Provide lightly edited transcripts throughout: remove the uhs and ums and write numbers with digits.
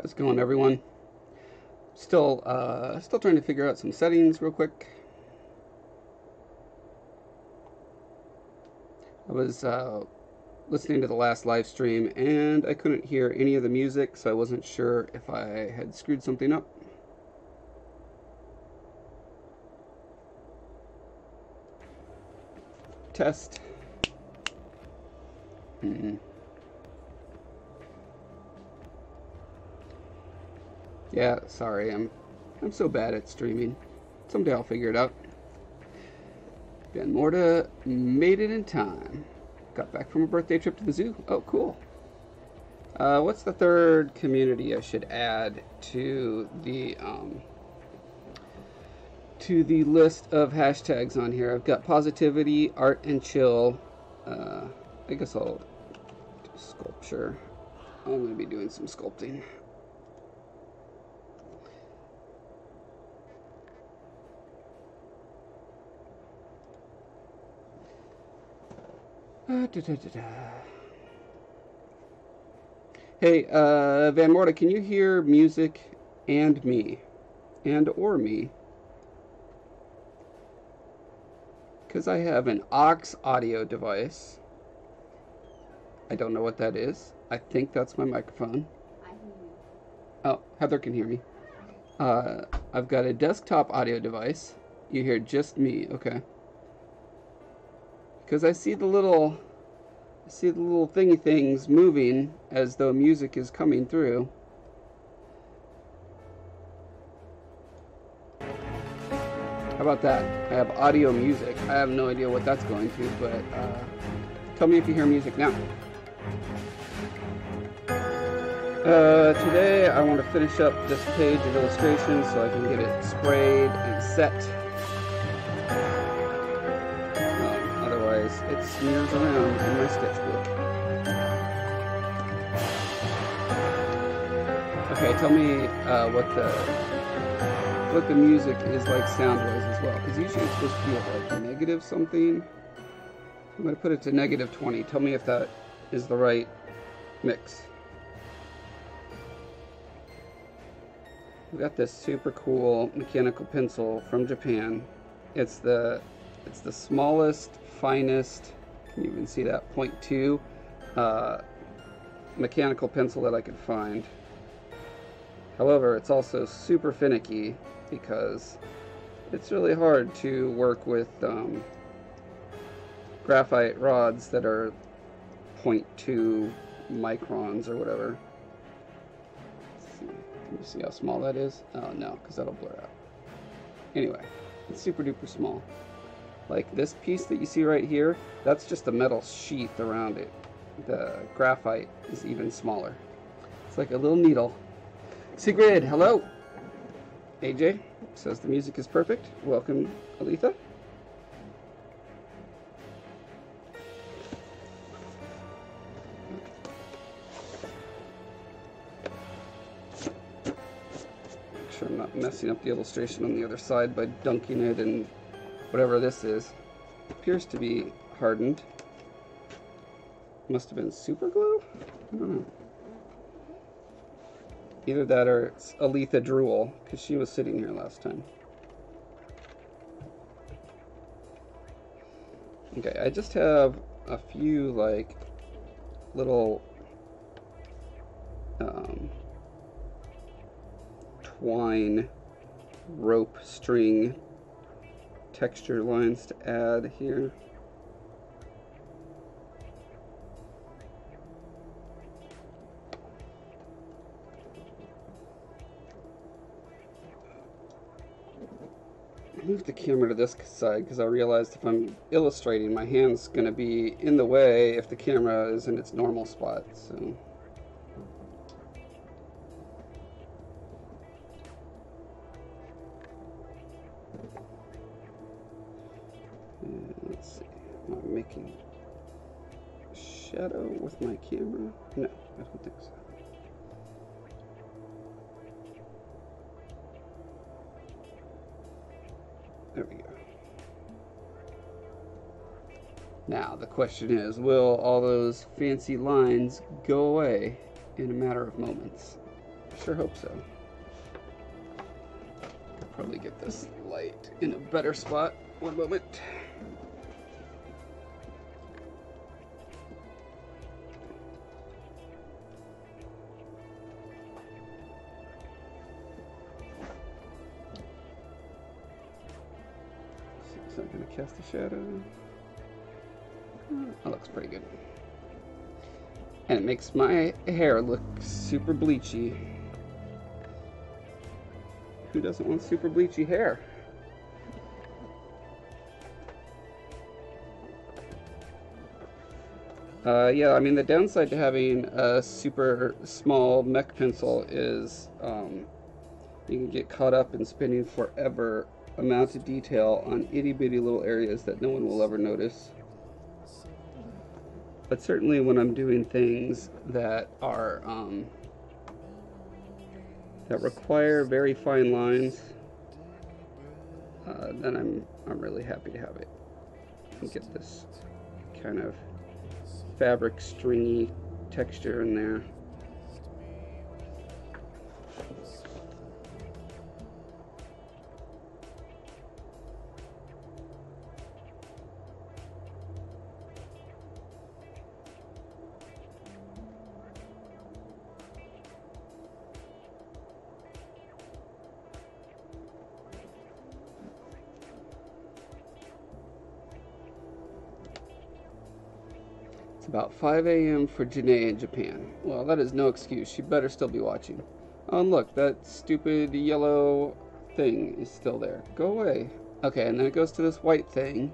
How's it going, everyone? Still trying to figure out some settings real quick. I was listening to the last live stream and I couldn't hear any of the music, so I wasn't sure if I had screwed something up. Test. Yeah, sorry, I'm so bad at streaming. Someday I'll figure it out. Ben Morta made it in time. Got back from a birthday trip to the zoo. Oh, cool. What's the third community I should add to the list of hashtags on here? I've got positivity, art, and chill. I guess I'll do sculpture. I'm going to be doing some sculpting. Hey, Van Morta, can you hear music and me? And/or me? Because I have an aux audio device. I don't know what that is. I think that's my microphone. I hear you. Oh, Heather can hear me. I've got a desktop audio device. You hear just me, okay. Because I see the little thingy things moving as though music is coming through. How about that? I have audio music. I have no idea what that's going to, but tell me if you hear music now. Today I want to finish up this page of illustrations so I can get it sprayed and set. Otherwise it smears around in my sketchbook. Okay, tell me what the music is like sound-wise as well, because usually it's supposed to be at like negative something. I'm going to put it to negative 20. Tell me if that is the right mix. We got this super cool mechanical pencil from Japan. It's the smallest, finest, can you even see that, 0.2 mechanical pencil that I could find. However, it's also super finicky because it's really hard to work with graphite rods that are 0.2 microns or whatever. Can you see how small that is? Oh no, because that'll blur out. Anyway, it's super duper small. Like this piece that you see right here, that's just a metal sheath around it. The graphite is even smaller. It's like a little needle. Sigrid, hello! AJ says the music is perfect. Welcome, Aletha. Make sure I'm not messing up the illustration on the other side by dunking it in whatever this is. Appears to be hardened. Must have been super glue? I don't know. Either that or it's Aletha drool, because she was sitting here last time. Okay, I just have a few like little twine rope string texture lines to add here. Move the camera to this side because I realized if I'm illustrating, my hand's going to be in the way if the camera is in its normal spot. So let's see. Am I making a shadow with my camera? No, I don't think so. There we go. Now the question is, will all those fancy lines go away in a matter of moments? sure hope so. I'll probably get this light in a better spot. One moment. See, it's not going to cast a shadow. That looks pretty good. And it makes my hair look super bleachy. Who doesn't want super bleachy hair? Yeah, I mean, the downside to having a super small mech pencil is you can get caught up in spending forever amount of detail on itty-bitty little areas that no one will ever notice. But certainly when I'm doing things that are that require very fine lines, then I'm really happy to have it and get this kind of fabric stringy texture in there. About 5 a.m. for Janae in Japan. Well, that is no excuse. She better still be watching. Oh, and look, that stupid yellow thing is still there. Go away. Okay, and then it goes to this white thing,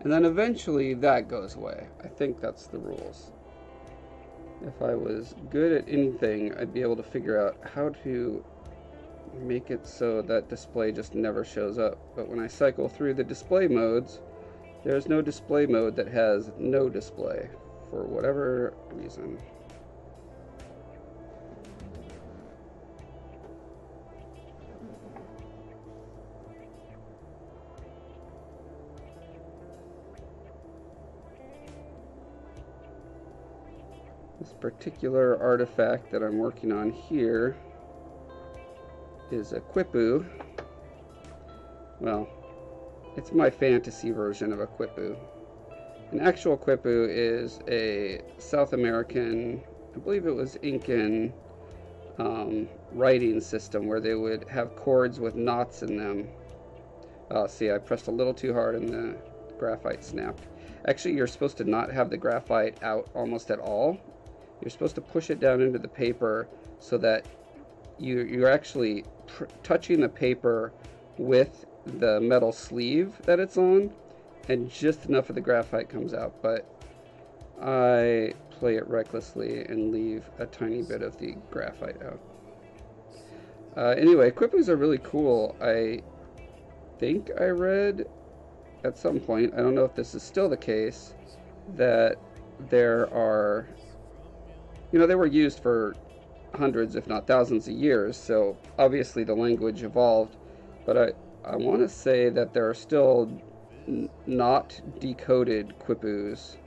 and then eventually that goes away. I think that's the rules. If I was good at anything, I'd be able to figure out how to make it so that display just never shows up. But when I cycle through the display modes, there's no display mode that has no display. For whatever reason. This particular artifact that I'm working on here is a quipu. Well, it's my fantasy version of a quipu. An actual quipu is a South American, I believe it was Incan, writing system where they would have cords with knots in them. Oh, see, I pressed a little too hard and the graphite snapped. Actually, you're supposed to not have the graphite out almost at all. You're supposed to push it down into the paper so that you're actually touching the paper with the metal sleeve that it's on, and just enough of the graphite comes out, but I play it recklessly and leave a tiny bit of the graphite out. Anyway, quipus are really cool. I think I read at some point, I don't know if this is still the case, that there are, you know, they were used for hundreds if not thousands of years, so obviously the language evolved, but I want to say that there are still not decoded quipus.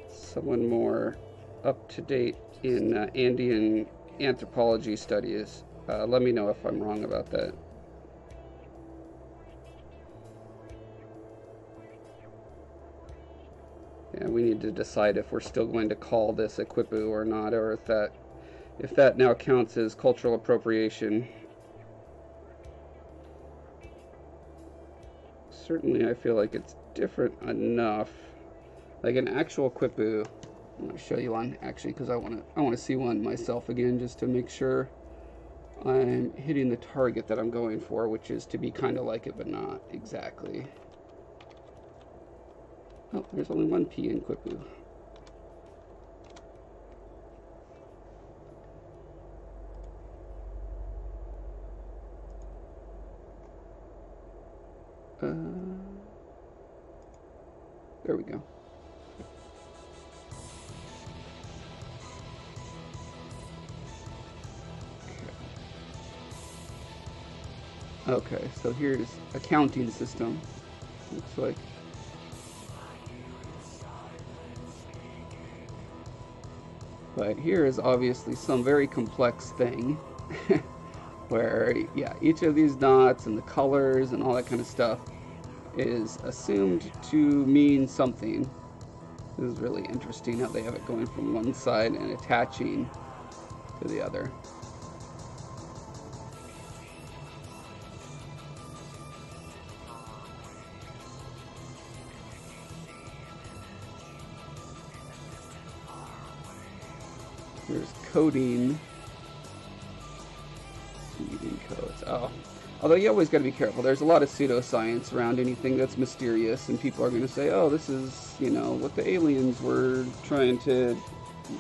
Someone more up to date in Andean anthropology studies, let me know if I'm wrong about that. Yeah, we need to decide if we're still going to call this a quipu or not, or if that now counts as cultural appropriation. Certainly I feel like it's different enough. Like an actual quipu, I'm going to show you one actually, because I want to see one myself again, just to make sure I'm hitting the target that I'm going for, which is to be kind of like it but not exactly. Oh, there's only one P in quipu. There we go. Okay, so here's a counting system. Looks like. But here is obviously some very complex thing where, yeah, each of these dots and the colors and all that kind of stuff is assumed to mean something. This is really interesting how they have it going from one side and attaching to the other. There's coding. Reading codes. Oh. Although you always got to be careful. There's a lot of pseudoscience around anything that's mysterious, and people are going to say, oh, this is, you know, what the aliens were trying to,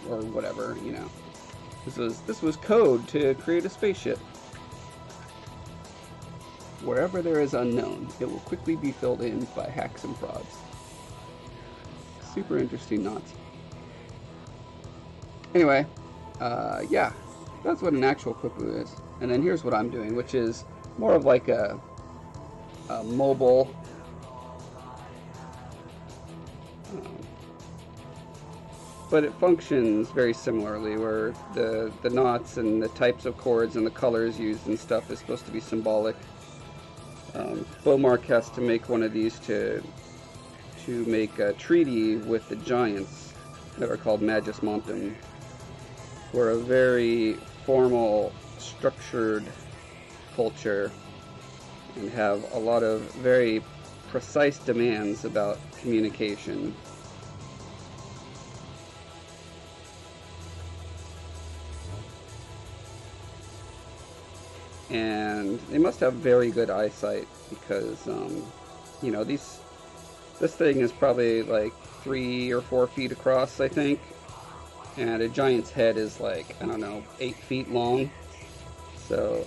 or whatever, you know. This was code to create a spaceship. Wherever there is unknown, it will quickly be filled in by hacks and frauds. Super interesting knots. Anyway, yeah, that's what an actual quipu is. And then here's what I'm doing, which is more of like a mobile but it functions very similarly, where the knots and the types of chords and the colors used and stuff is supposed to be symbolic. Bowmark has to make one of these to make a treaty with the giants that are called Magus Montum. We're a very formal, structured culture and have a lot of very precise demands about communication. And they must have very good eyesight because, you know, this thing is probably like 3 or 4 feet across, I think. And a giant's head is like, I don't know, 8 feet long. So,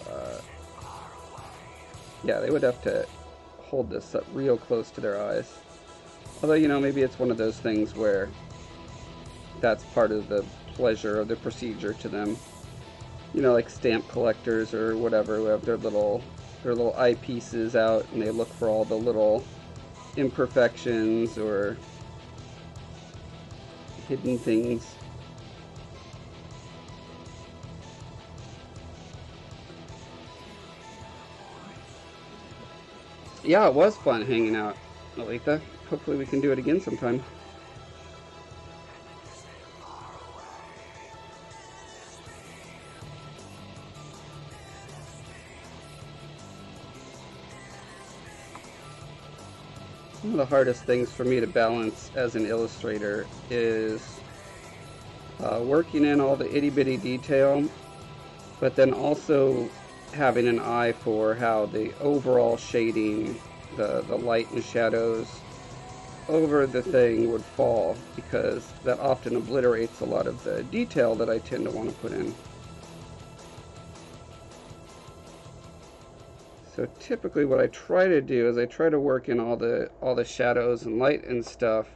yeah, they would have to hold this up real close to their eyes. Although, you know, maybe it's one of those things where that's part of the pleasure of the procedure to them. You know, like stamp collectors or whatever, who have their little eyepieces out and they look for all the little imperfections or hidden things. Yeah, it was fun hanging out, Aletha. Hopefully we can do it again sometime. One of the hardest things for me to balance as an illustrator is working in all the itty-bitty detail, but then also having an eye for how the overall shading, the light and shadows over the thing would fall, because that often obliterates a lot of the detail that I tend to want to put in. So typically what I try to do is I try to work in all the shadows and light and stuff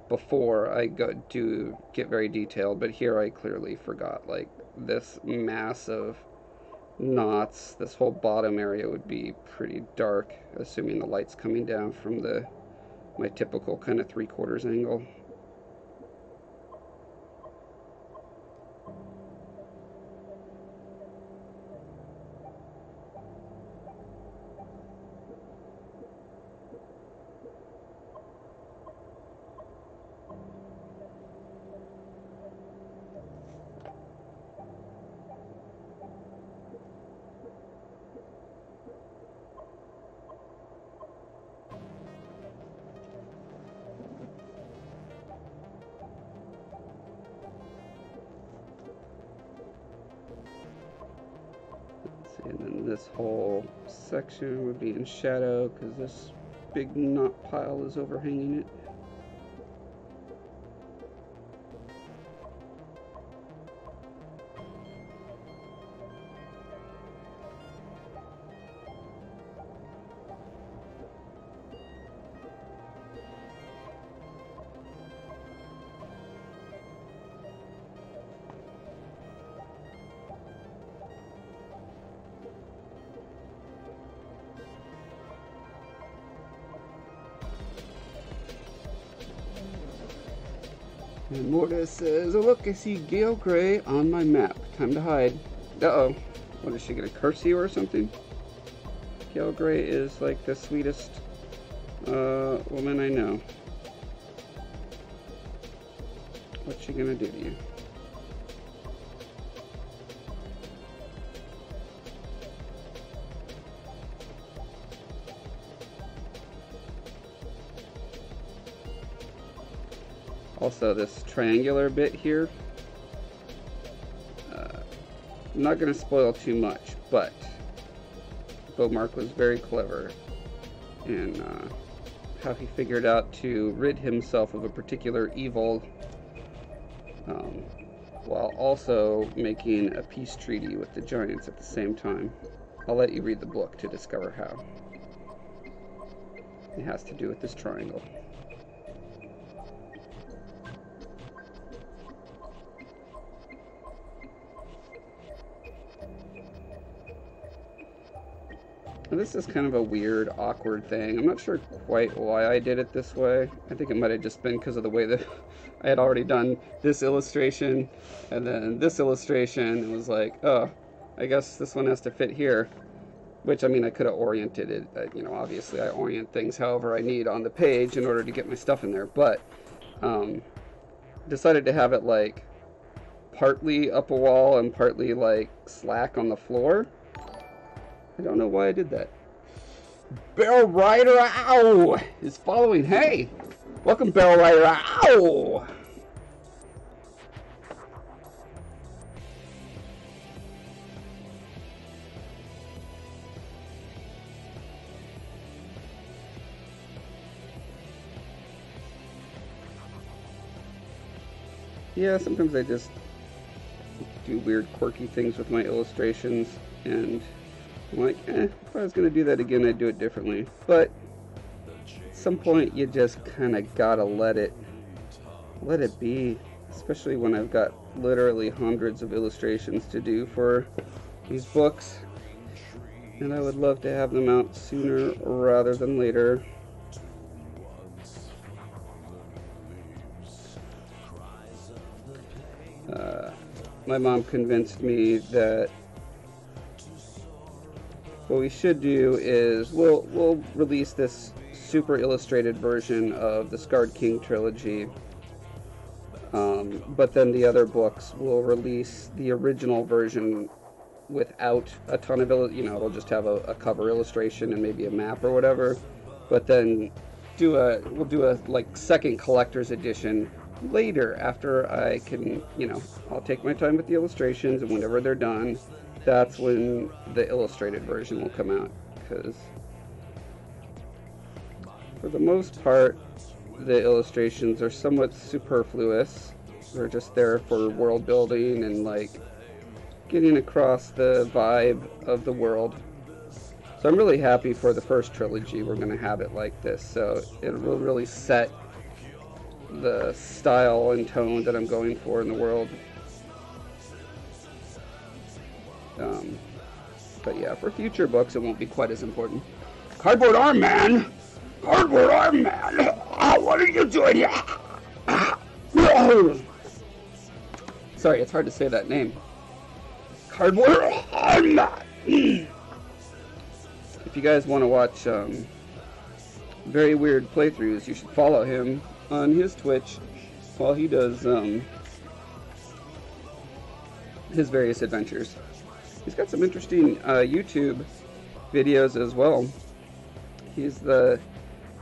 before I get very detailed, but here I clearly forgot. Like this mass of knots, this whole bottom area would be pretty dark, assuming the light's coming down from my typical kind of 3/4 angle. And then this whole section would be in shadow because this big knot pile is overhanging it. And Mortis says, oh look, I see Gale Gray on my map. Time to hide. Uh-oh. What, is she gonna curse you or something? Gale Gray is like the sweetest woman I know. What's she gonna do to you? Also, this triangular bit here, I'm not going to spoil too much, but Bowmark was very clever in how he figured out to rid himself of a particular evil, while also making a peace treaty with the giants at the same time. I'll let you read the book to discover how. It has to do with this triangle. This is kind of a weird, awkward thing. I'm not sure quite why I did it this way. I think it might have just been because of the way that I had already done this illustration and then this illustration. It was like, oh, I guess this one has to fit here. Which, I mean, I could have oriented it. You know, obviously I orient things however I need on the page in order to get my stuff in there. But decided to have it like partly up a wall and partly like slack on the floor. I don't know why I did that. Barrel Rider Ow is following. Hey! Welcome, Barrel Rider Ow! Yeah, sometimes I just do weird, quirky things with my illustrations, and I'm like, if I was going to do that again, I'd do it differently. But at some point, you just kind of gotta let it be. Especially when I've got literally hundreds of illustrations to do for these books. And I would love to have them out sooner rather than later. My mom convinced me that what we should do is we'll release this super illustrated version of the Scarred King trilogy, but then the other books will release the original version without a ton of it'll just have a cover illustration and maybe a map or whatever, but then we'll do a like second collector's edition later after I can, I'll take my time with the illustrations, and whenever they're done, that's when the illustrated version will come out, because for the most part the illustrations are somewhat superfluous. They're just there for world building and like getting across the vibe of the world. So I'm really happy for the first trilogy we're going to have it like this, so it will really set the style and tone that I'm going for in the world. But yeah, for future books it won't be quite as important. Cardboard Arm Man! Cardboard Arm Man! What are you doing here? Sorry, it's hard to say that name. Cardboard Arm Man! If you guys want to watch very weird playthroughs, you should follow him on his Twitch while he does his various adventures. He's got some interesting YouTube videos as well. He's the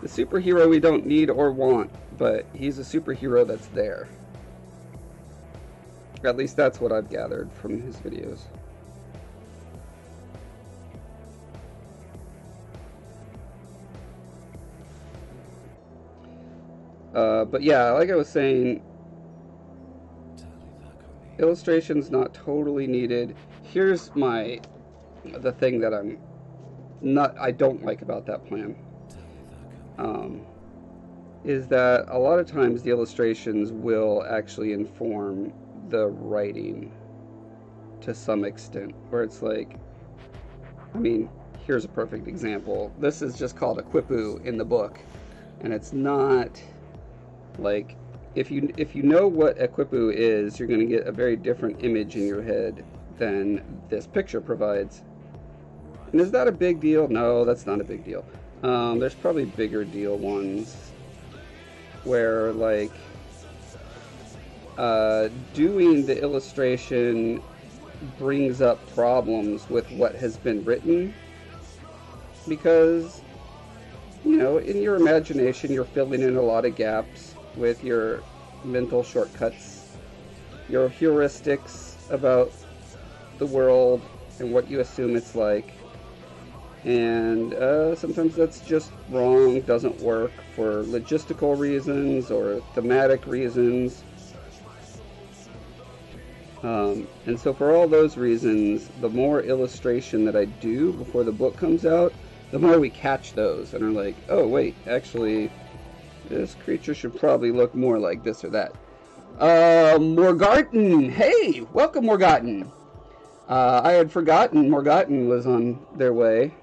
superhero we don't need or want, but he's a superhero that's there. At least that's what I've gathered from his videos. But yeah, like I was saying, illustration's not totally needed. Here's the thing that I don't like about that plan, is that a lot of times the illustrations will actually inform the writing to some extent, where it's like, I mean, here's a perfect example. This is just called a quipu in the book, and it's not like if you know what Equipu is, you're going to get a very different image in your head than this picture provides. And is that a big deal? No, that's not a big deal. There's probably bigger deal ones where, like, doing the illustration brings up problems with what has been written, because, you know, in your imagination you're filling in a lot of gaps with your mental shortcuts, your heuristics about the world and what you assume it's like, and sometimes that's just wrong, doesn't work for logistical reasons or thematic reasons. And so for all those reasons, the more illustration that I do before the book comes out, the more we catch those and are like, oh wait, actually this creature should probably look more like this or that. Morgarten! Hey! Welcome, Morgarten! I had forgotten Morgarten was on their way.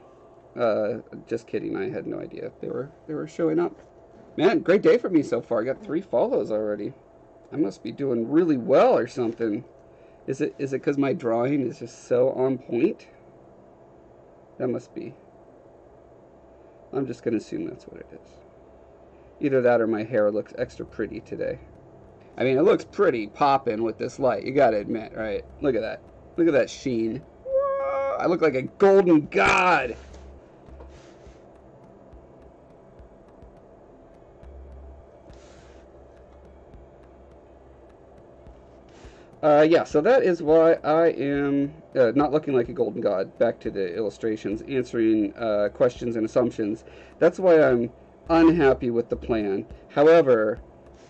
Just kidding, I had no idea they were showing up. Man, great day for me so far. I got 3 follows already. I must be doing really well or something. Is it because my drawing is just so on point? That must be. I'm just going to assume that's what it is. Either that or my hair looks extra pretty today. I mean, it looks pretty popping with this light. You got to admit, right? Look at that. Look at that sheen. Whoa, I look like a golden god. Yeah, so that is why I am not looking like a golden god. Back to the illustrations, answering questions and assumptions. That's why I'm unhappy with the plan. However,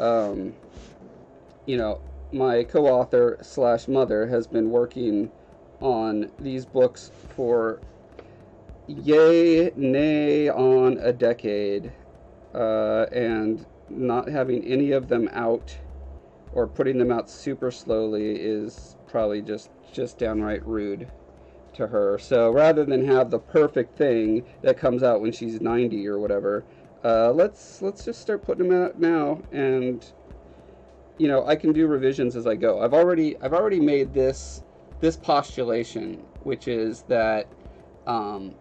you know, my co-author / mother has been working on these books for nay on a decade, and not having any of them out or putting them out super slowly is probably just downright rude to her. So rather than have the perfect thing that comes out when she's 90 or whatever, let's just start putting them out now, and you know, I can do revisions as I go. I've already made this postulation, which is that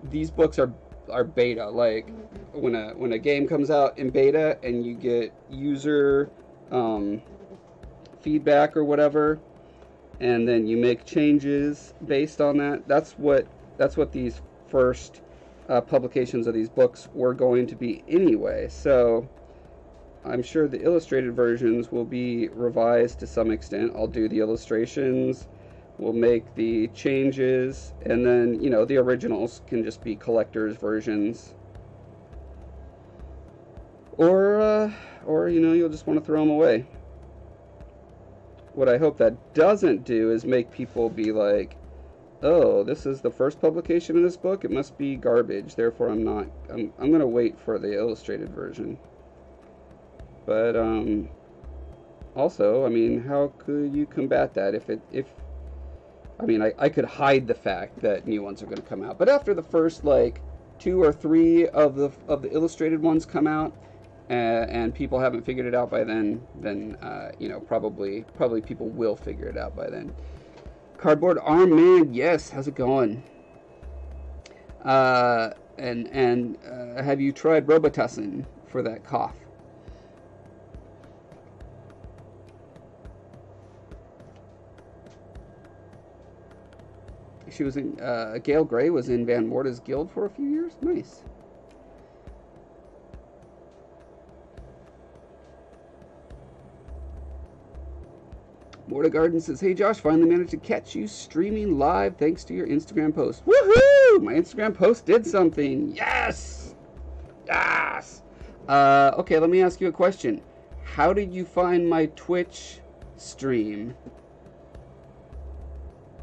these books are beta. Like when a game comes out in beta and you get user feedback or whatever, and then you make changes based on that. That's what these first publications of these books were going to be anyway. So I'm sure the illustrated versions will be revised to some extent. I'll do the illustrations, we'll make the changes, and then, you know, the originals can just be collector's versions. Or you know, you'll just want to throw them away. What I hope that doesn't do is make people be like, oh, this is the first publication of this book, it must be garbage, therefore I'm going to wait for the illustrated version. But also, I mean, how could you combat that I mean, I could hide the fact that new ones are going to come out, but after the first like 2 or 3 of the illustrated ones come out, and people haven't figured it out by then you know, probably people will figure it out by then. Cardboard Arm Man, yes, how's it going? And have you tried Robitussin for that cough? She was in Gail Gray was in Van Morta's guild for a few years. Nice. Morta Garden says, hey Josh, finally managed to catch you streaming live thanks to your Instagram post. Woohoo! My Instagram post did something. Yes! Yes! Okay, let me ask you a question. How did you find my Twitch stream?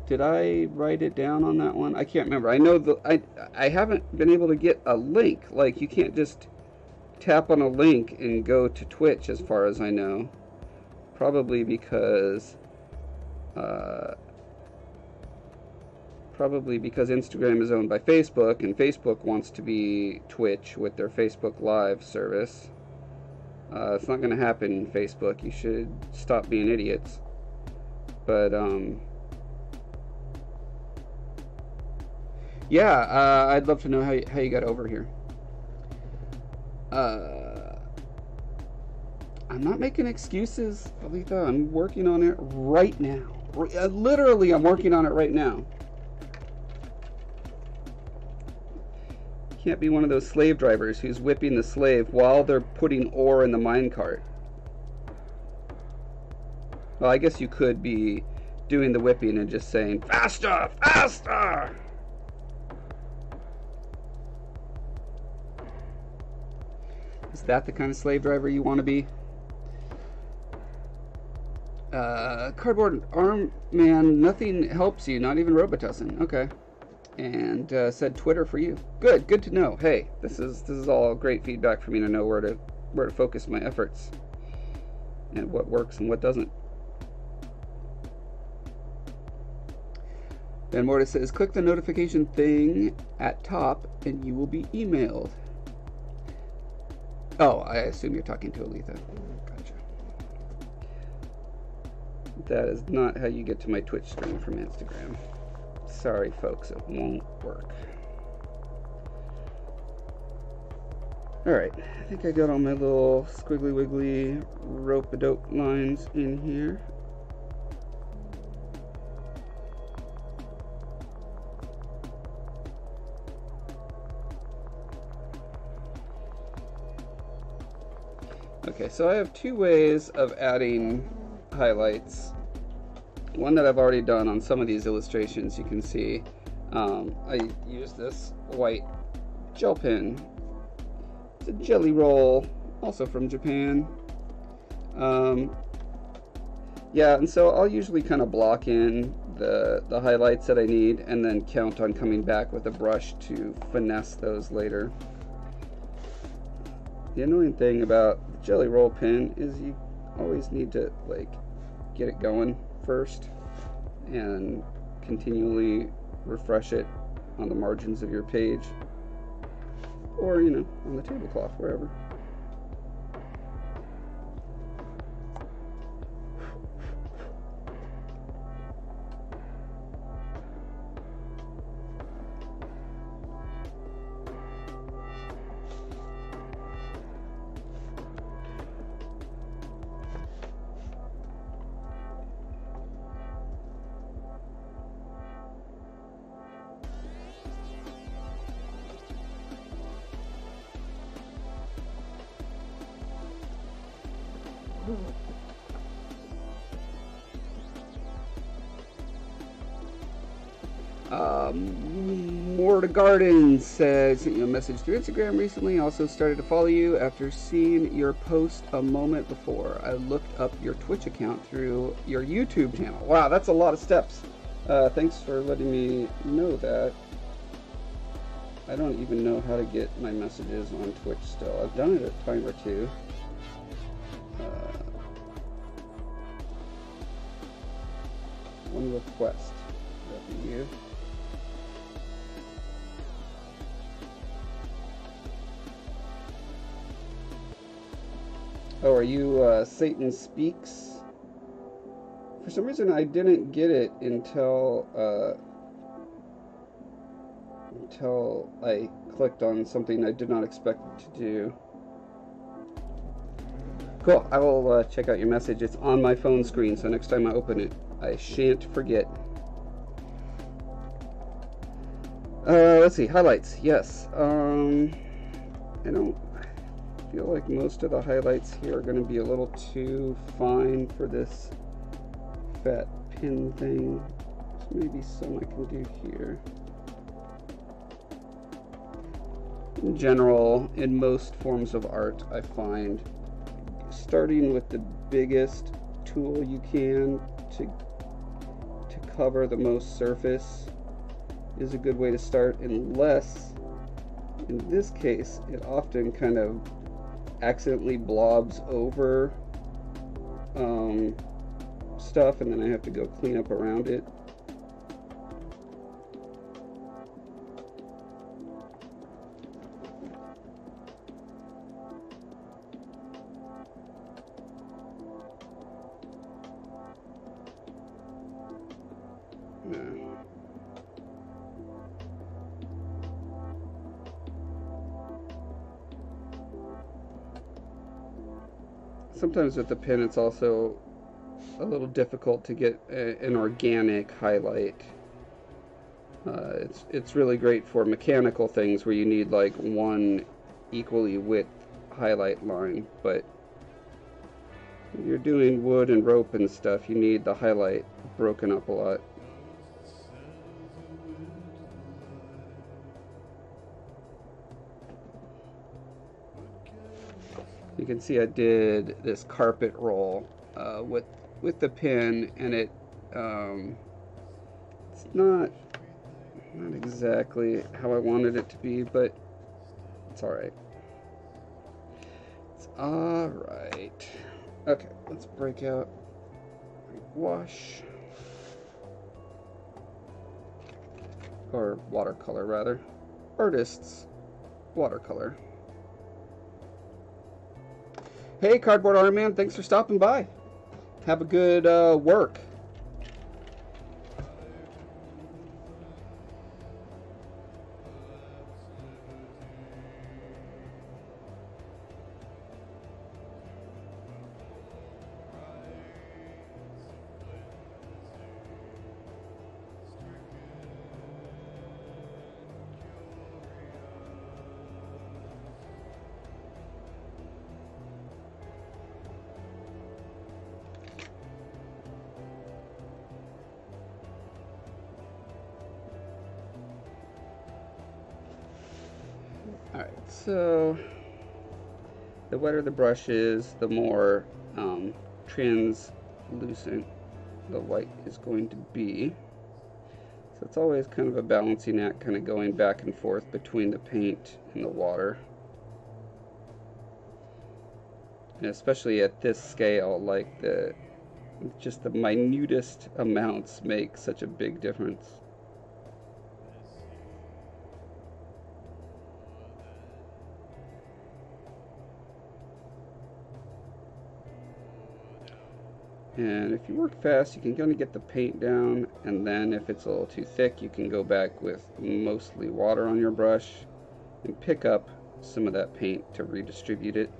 Did I write it down on that one? I can't remember. I know I haven't been able to get a link. Like, you can't just tap on a link and go to Twitch, as far as I know. Probably because Instagram is owned by Facebook, and Facebook wants to be Twitch with their Facebook Live service. It's not going to happen, Facebook. You should stop being idiots. But, yeah, I'd love to know how you got over here. I'm not making excuses, Alita. I'm working on it right now. Literally, I'm working on it right now. Can't be one of those slave drivers who's whipping the slave while they're putting ore in the minecart. Well, I guess you could be doing the whipping and just saying, faster, faster! Is that the kind of slave driver you want to be? Cardboard arm man, nothing helps you, not even Robitussin. Okay. And said Twitter for you. Good to know. Hey, this is all great feedback for me to know where to focus my efforts and what works and what doesn't. Ben Mortis says, click the notification thing at top and you will be emailed. Oh, I assume you're talking to Aletha. Gotcha. That is not how you get to my Twitch stream from Instagram. Sorry, folks, it won't work. Alright, I think I got all my little squiggly wiggly rope-a-dope lines in here. Okay, so I have two ways of adding highlights. One that I've already done on some of these illustrations, you can see. I use this white gel pen. It's a jelly roll, also from Japan. Yeah, and so I'll usually kind of block in the highlights that I need and then count on coming back with a brush to finesse those later. The annoying thing about the jelly roll pen is you always need to like get it going first and continually refresh it on the margins of your page or, you know, on the tablecloth, wherever. More to Garden said, sent you a message through Instagram recently. Also started to follow you after seeing your post a moment before. I looked up your Twitch account through your YouTube channel. Wow, that's a lot of steps. Thanks for letting me know that. I don't even know how to get my messages on Twitch still. I've done it a time or two. One request. That'd be you. Oh, are you Satan Speaks? For some reason, I didn't get it until I clicked on something I did not expect it to do. Cool. I will check out your message. It's on my phone screen, so next time I open it, I shan't forget. Let's see. Highlights. Yes. I don't feel like most of the highlights here are going to be a little too fine for this fat pin thing. There's maybe some I can do here. In general, in most forms of art, I find starting with the biggest tool you can to cover the most surface is a good way to start, unless, in this case, it often kind of accidentally blobs over stuff, and then I have to go clean up around it. sometimes with the pen it's also a little difficult to get an organic highlight. It's really great for mechanical things where you need like one equally width highlight line, but when you're doing wood and rope and stuff, you need the highlight broken up a lot. You can see I did this carpet roll with the pen, and it's not exactly how I wanted it to be, but it's alright. It's alright. Okay, let's break out wash, or watercolor rather, artist's watercolor. Hey, Cardboard Art Man, thanks for stopping by. Have a good work. Alright, so the wetter the brush is, the more translucent the white is going to be. So it's always kind of a balancing act, kind of going back and forth between the paint and the water. And especially at this scale, like just the minutest amounts make such a big difference. And if you work fast, you can kind of get the paint down, and then if it's a little too thick, you can go back with mostly water on your brush and pick up some of that paint to redistribute it.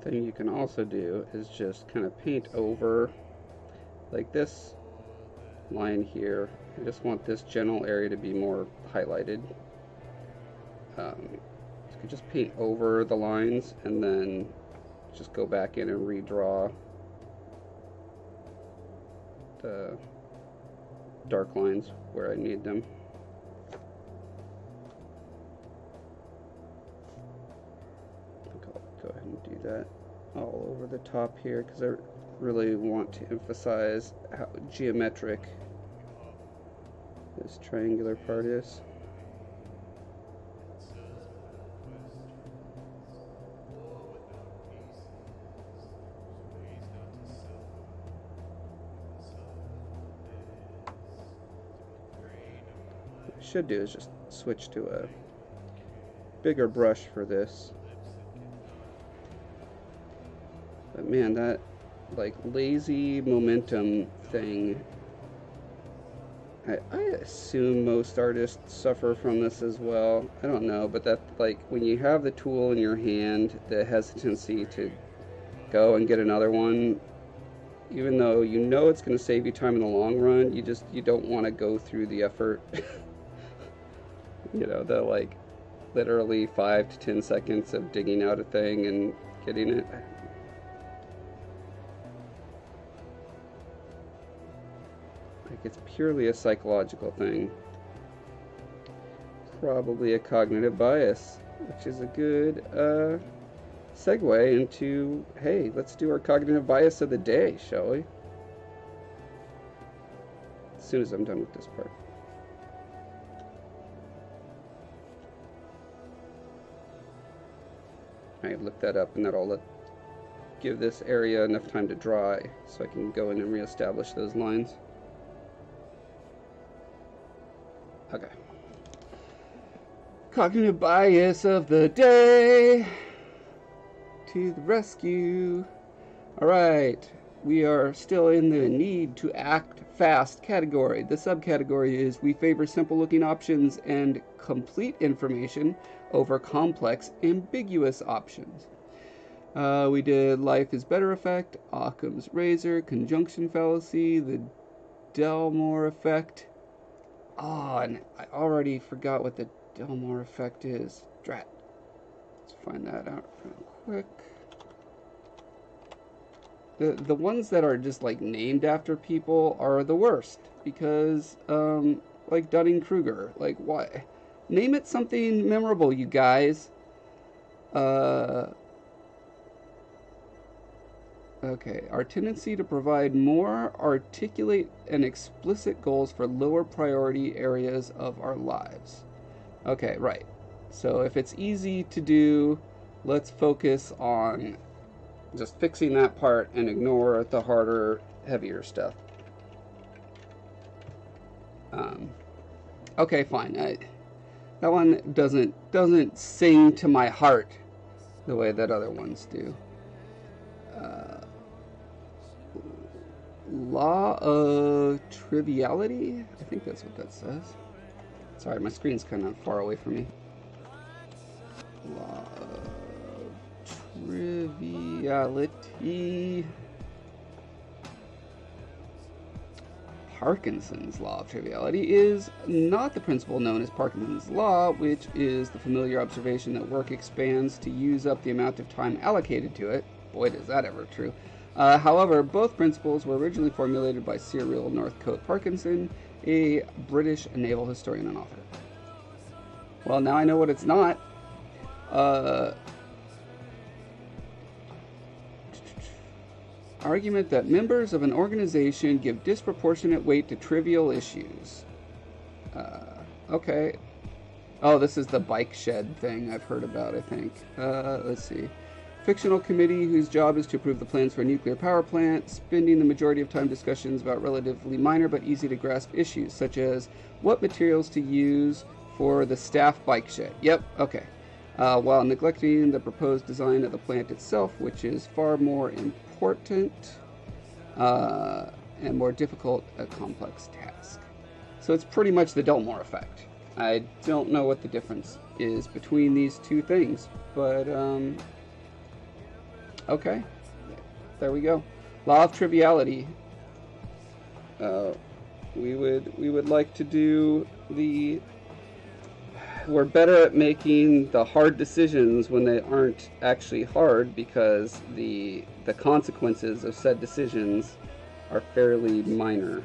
Thing you can also do is just kind of paint over, like this line here. I just want this general area to be more highlighted. You could just paint over the lines and then just go back in and redraw the dark lines where I need them. Go ahead and do that all over the top here because I really want to emphasize how geometric this triangular part is. What I should do is just switch to a bigger brush for this. But man, that like lazy momentum thing, I assume most artists suffer from this as well. I don't know, but that, like, when you have the tool in your hand, the hesitancy to go and get another one, even though you know it's going to save you time in the long run, you don't want to go through the effort. You know, the like literally 5 to 10 seconds of digging out a thing and getting it. Like, it's purely a psychological thing. Probably a cognitive bias, which is a good segue into, hey, let's do our cognitive bias of the day, shall we? As soon as I'm done with this part. I looked that up, and that'll give this area enough time to dry so I can go in and reestablish those lines. Okay. Cognitive bias of the day. To the rescue. Alright, we are still in the need to act fast category. The subcategory is we favor simple looking options and complete information over complex, ambiguous options. We did Life is Better effect, Occam's razor, conjunction fallacy, the Delmore effect. Oh, and I already forgot what the Delmore effect is. Drat. Let's find that out real quick. The ones that are just like named after people are the worst because like Dunning-Kruger, like why? Name it something memorable, you guys. Okay, our tendency to provide more articulate and explicit goals for lower priority areas of our lives. Okay, right. So if it's easy to do, let's focus on just fixing that part and ignore the harder, heavier stuff. Okay, fine. That one doesn't sing to my heart the way that other ones do. Law of triviality? I think that's what that says. Sorry, my screen's kind of far away from me. Law of triviality. Parkinson's law of triviality is not the principle known as Parkinson's law, which is the familiar observation that work expands to use up the amount of time allocated to it. Boy, is that ever true. However, both principles were originally formulated by Cyril Northcote Parkinson, a British naval historian and author. Well, now I know what it's not. Argument that members of an organization give disproportionate weight to trivial issues. Okay. Oh, this is the bike shed thing I've heard about, I think. Let's see. Fictional committee whose job is to approve the plans for a nuclear power plant, spending the majority of time discussions about relatively minor but easy to grasp issues, such as what materials to use for the staff bike shed. Yep, okay. While neglecting the proposed design of the plant itself, which is far more important and more difficult, a complex task. So it's pretty much the Delmore effect. I don't know what the difference is between these two things, but okay, there we go. Law of triviality. We would like to do the. We're better at making the hard decisions when they aren't actually hard because the consequences of said decisions are fairly minor.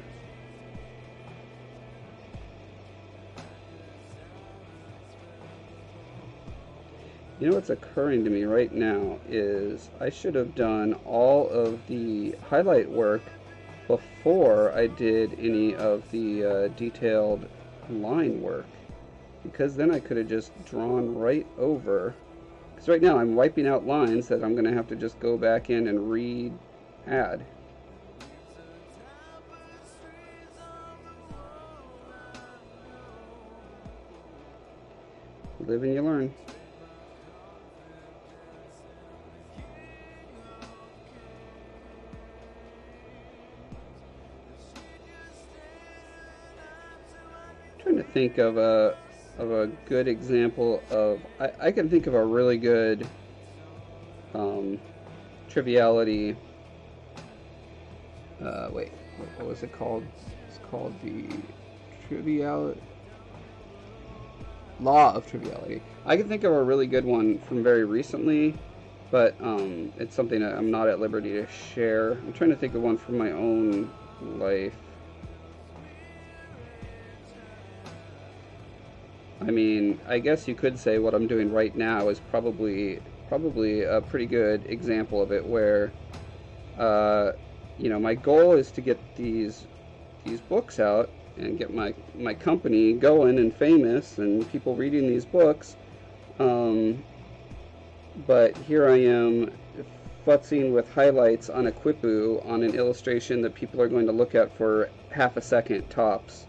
You know what's occurring to me right now is I should have done all of the highlight work before I did any of the detailed line work, because then I could have just drawn right over, because right now I'm wiping out lines that I'm going to have to just go back in and re-add. Live and you learn. Trying to think of a good example of I can think of a really good triviality. Wait, what was it called? It's called the triviality. Law of triviality. I can think of a really good one from very recently, but it's something that I'm not at liberty to share. I'm trying to think of one from my own life. I mean, I guess you could say what I'm doing right now is probably a pretty good example of it, where you know, my goal is to get these books out and get my company going and famous and people reading these books. But here I am futzing with highlights on a quipu on an illustration that people are going to look at for half a second tops,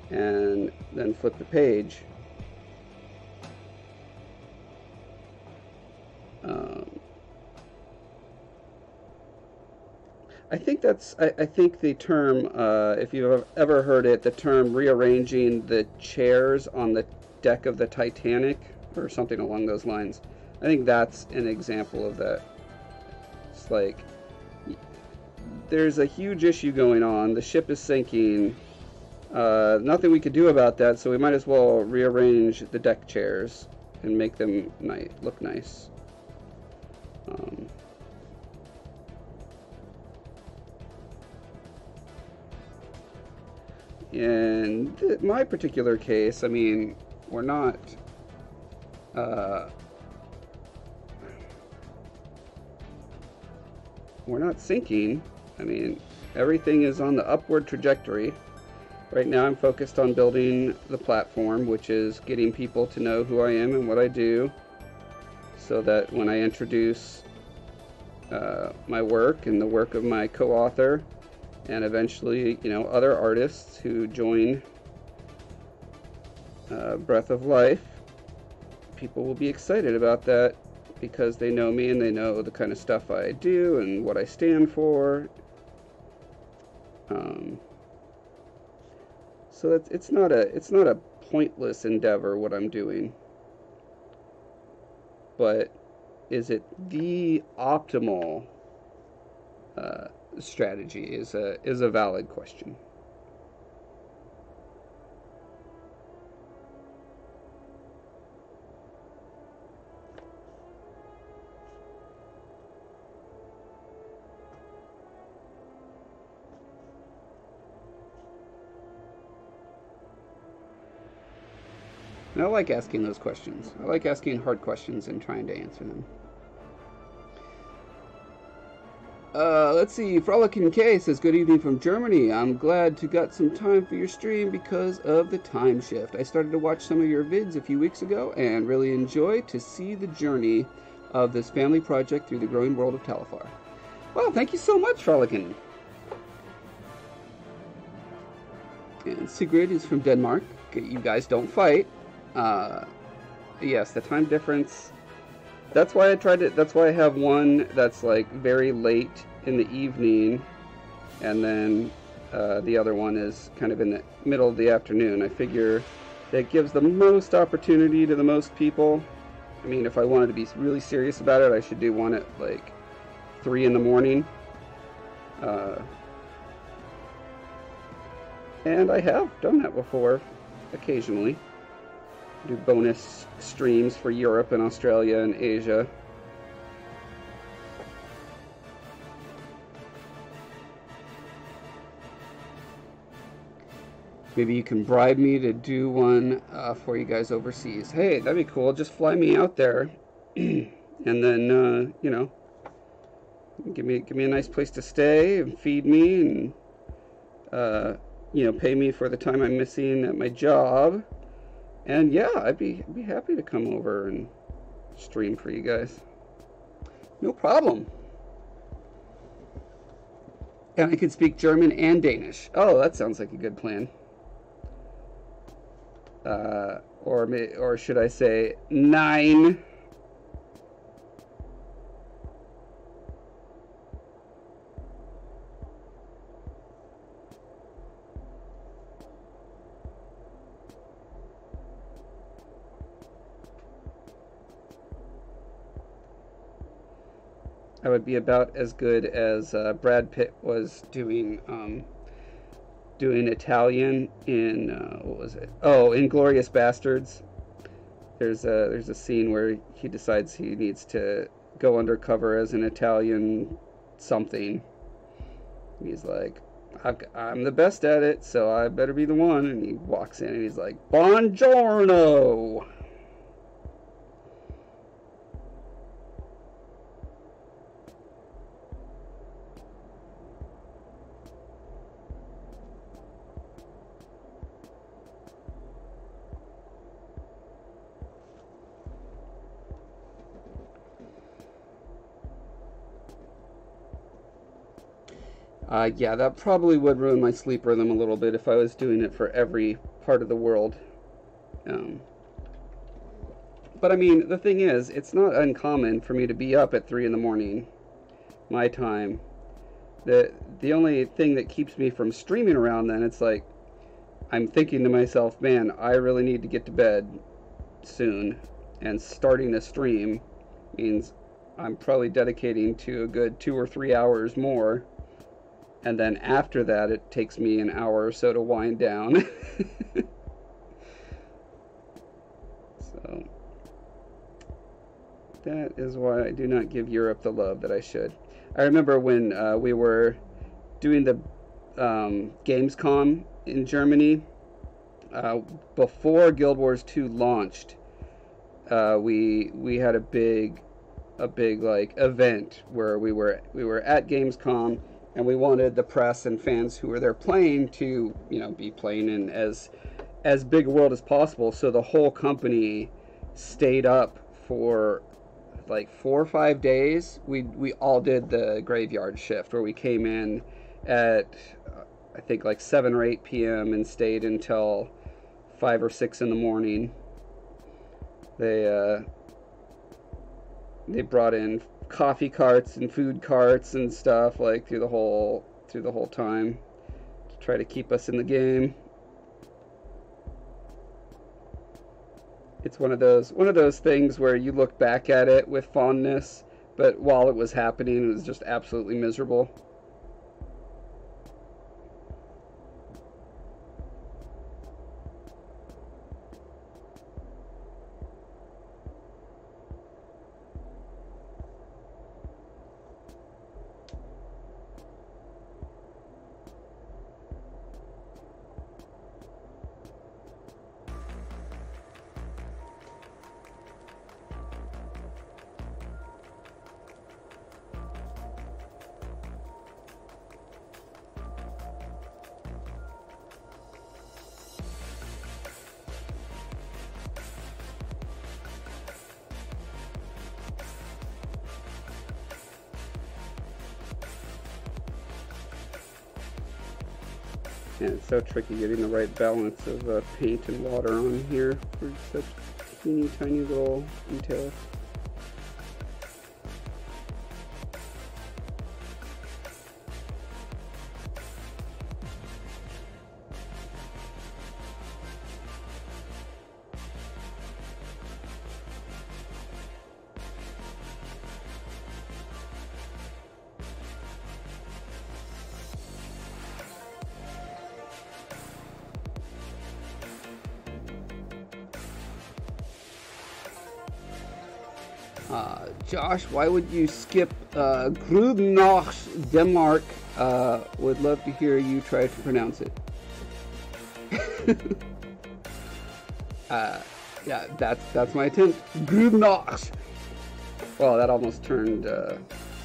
and then flip the page. I think that's, I think the term, if you've ever heard it, the term rearranging the chairs on the deck of the Titanic, or something along those lines. I think that's an example of that. It's like, there's a huge issue going on. The ship is sinking. Nothing we could do about that, so we might as well rearrange the deck chairs and make them look nice. In my particular case, I mean, we're not sinking. I mean, everything is on the upward trajectory. Right now I'm focused on building the platform, which is getting people to know who I am and what I do, so that when I introduce my work and the work of my co-author, and eventually, you know, other artists who join Breath of Life, people will be excited about that because they know me and they know the kind of stuff I do and what I stand for. So it's not a pointless endeavor what I'm doing, but is it the optimal strategy is a valid question. And I like asking those questions. I like asking hard questions and trying to answer them. Let's see. Frolikin K says, good evening from Germany. I'm glad to got some time for your stream because of the time shift. I started to watch some of your vids a few weeks ago and really enjoy to see the journey of this family project through the growing world of Talifar. Well, thank you so much, Frolikin. And Sigrid is from Denmark. You guys don't fight. Yes, the time difference. That's why I tried it. That's why I have one that's like very late in the evening, and then the other one is kind of in the middle of the afternoon. I figure that gives the most opportunity to the most people. I mean, if I wanted to be really serious about it, I should do one at like 3 in the morning. And I have done that before, occasionally. Do bonus streams for Europe and Australia and Asia. Maybe you can bribe me to do one for you guys overseas. Hey, that'd be cool. Just fly me out there, and then you know, give me a nice place to stay and feed me, and you know, pay me for the time I'm missing at my job. And yeah, I'd be happy to come over and stream for you guys. No problem. And I could speak German and Danish. Oh, that sounds like a good plan. Or should I say, 9. I would be about as good as Brad Pitt was doing doing Italian in what was it? Oh, Inglorious Bastards. There's a scene where he decides he needs to go undercover as an Italian something. He's like, I'm the best at it, so I better be the one. And he walks in and he's like, Buongiorno! Yeah, that probably would ruin my sleep rhythm a little bit if I was doing it for every part of the world. But I mean, the thing is, it's not uncommon for me to be up at 3 in the morning, my time. The only thing that keeps me from streaming around then, it's like, I'm thinking to myself, man, I really need to get to bed soon. And starting a stream means I'm probably dedicating to a good 2 or 3 hours more. And then after that, it takes me an hour or so to wind down. So that is why I do not give Europe the love that I should. I remember when we were doing the Gamescom in Germany, before Guild Wars 2 launched, we had a big like event where we were at Gamescom. And we wanted the press and fans who were there playing to, be playing in as big a world as possible. So the whole company stayed up for like 4 or 5 days. We all did the graveyard shift where we came in at I think like 7 or 8 p.m. and stayed until 5 or 6 in the morning. They brought in coffee carts and food carts and stuff like through the whole time to try to keep us in the game. It's one of those things where you look back at it with fondness, but while it was happening, it was just absolutely miserable. Yeah, it's so tricky getting the right balance of paint and water on here for such teeny tiny little details. Josh, why would you skip Grubnoch, Denmark? Would love to hear you try to pronounce it. Yeah, that's my attempt. Grubnoch. Well, that almost turned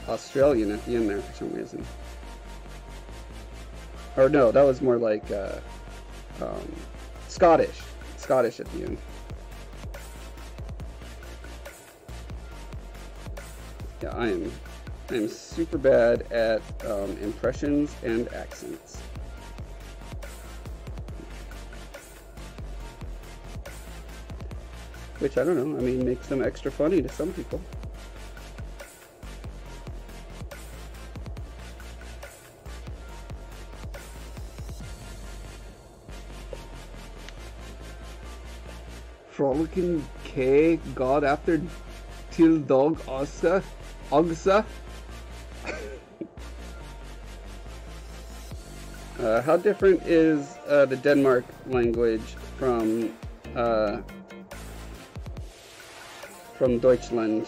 Australian at the end there for some reason. Or no, that was more like Scottish at the end. Yeah, I am super bad at impressions and accents. Which, I don't know, I mean, makes them extra funny to some people. Frolicking K, God after Till Dog Ossa. How different is the Denmark language from Deutschland?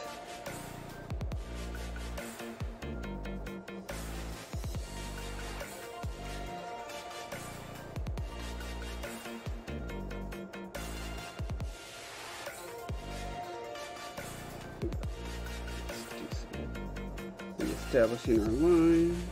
Establishing our lines.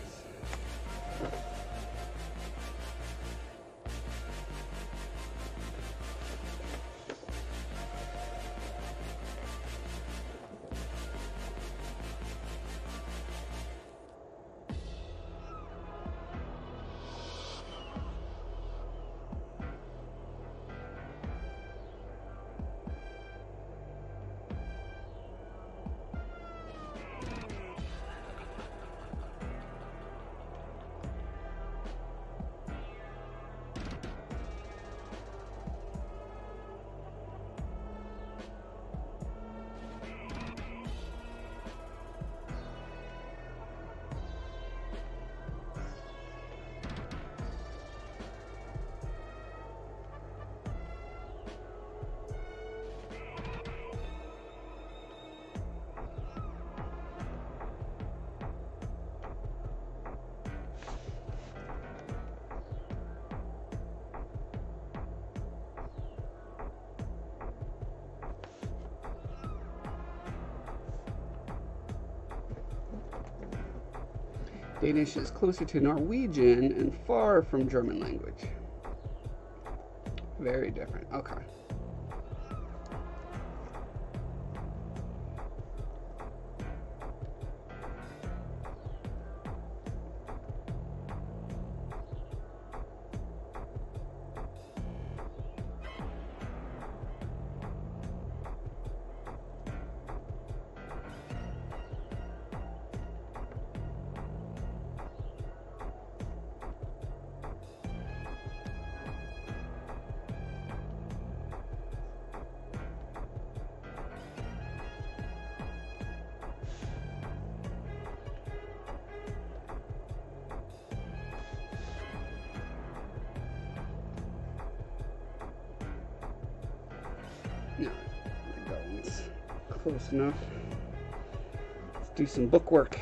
Danish is closer to Norwegian and far from German language. Very different. Okay. No, I think that one's close enough. Let's do some bookwork.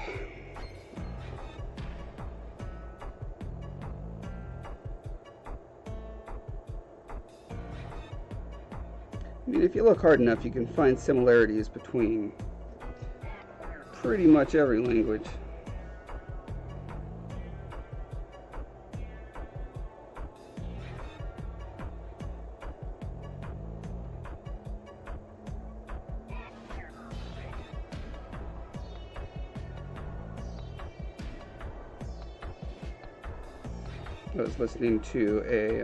I mean, if you look hard enough, you can find similarities between pretty much every language. I was listening to a,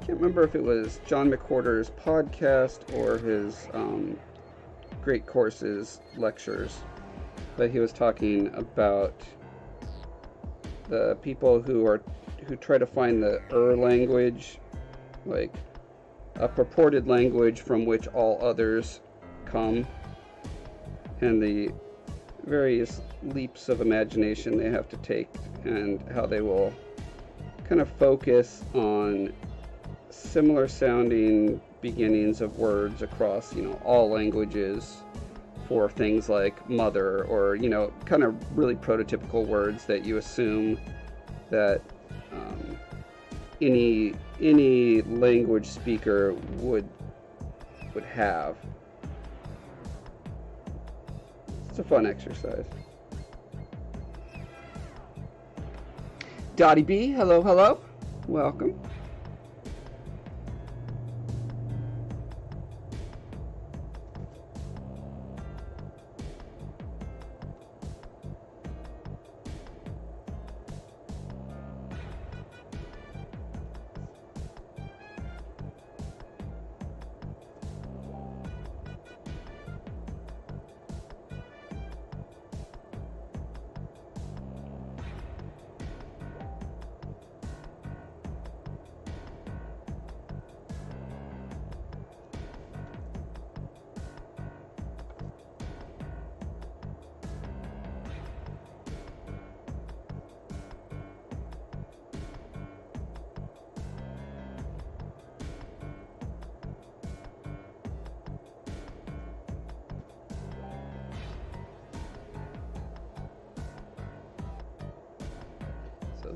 can't remember if it was John McWhorter's podcast or his Great Courses lectures, but he was talking about the people who try to find the language, like a purported language from which all others come, and the various leaps of imagination they have to take, and how they will kind of focus on similar sounding beginnings of words across, all languages for things like mother, or, kind of really prototypical words that you assume that any language speaker would have. It's a fun exercise. Dottie B, hello, hello. Welcome.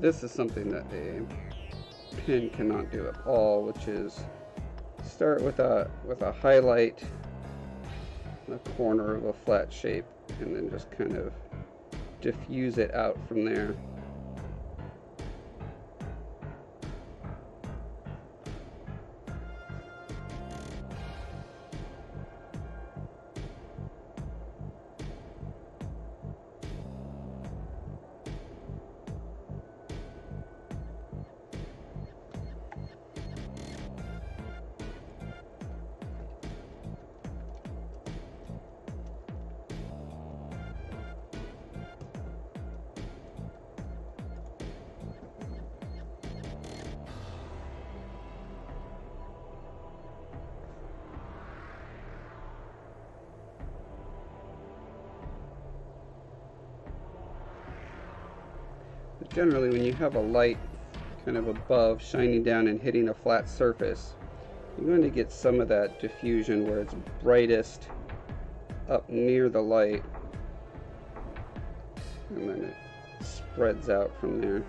this is something that a pen cannot do at all, which is start with a highlight in the corner of a flat shape and then just kind of diffuse it out from there. Generally, when you have a light kind of above shining down and hitting a flat surface, you're going to get some of that diffusion where it's brightest up near the light and then it spreads out from there.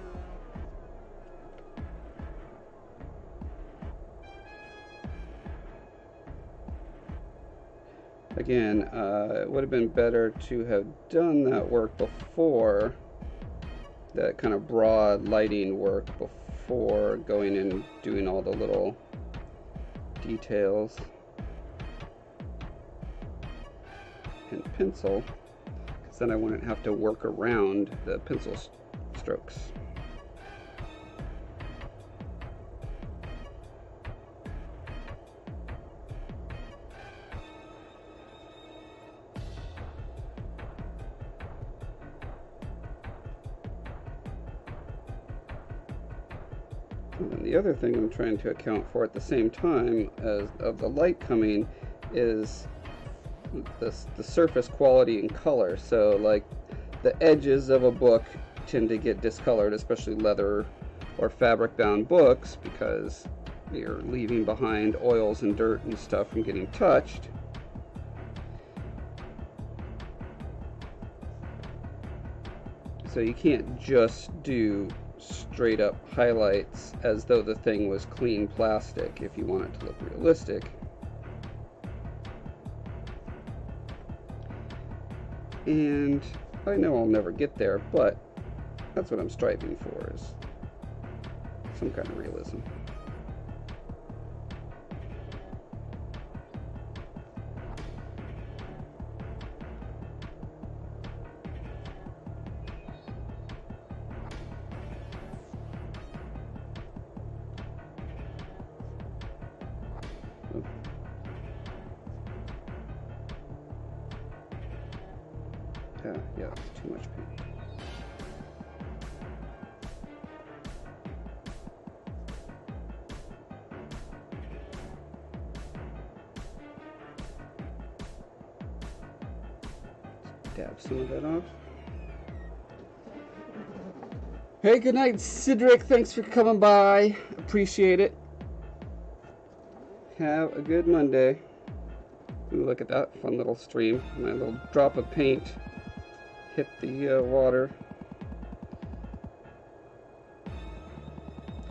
Again, it would have been better to have done that work before, that kind of broad lighting work, before going and doing all the little details in pencil, because then I wouldn't have to work around the pencil strokes. And then the other thing I'm trying to account for at the same time as of the light coming is the surface quality and color. So like the edges of a book tend to get discolored, especially leather or fabric bound books, because you're leaving behind oils and dirt and stuff from getting touched. So you can't just do straight up highlights as though the thing was clean plastic if you want it to look realistic. And I know I'll never get there, but that's what I'm striving for, is some kind of realism. Yeah, it's too much paint. Let's dab some of that off. Hey, good night, Cedric. Thanks for coming by. Appreciate it. Have a good Monday. Ooh, look at that fun little stream. My little drop of paint hit the water.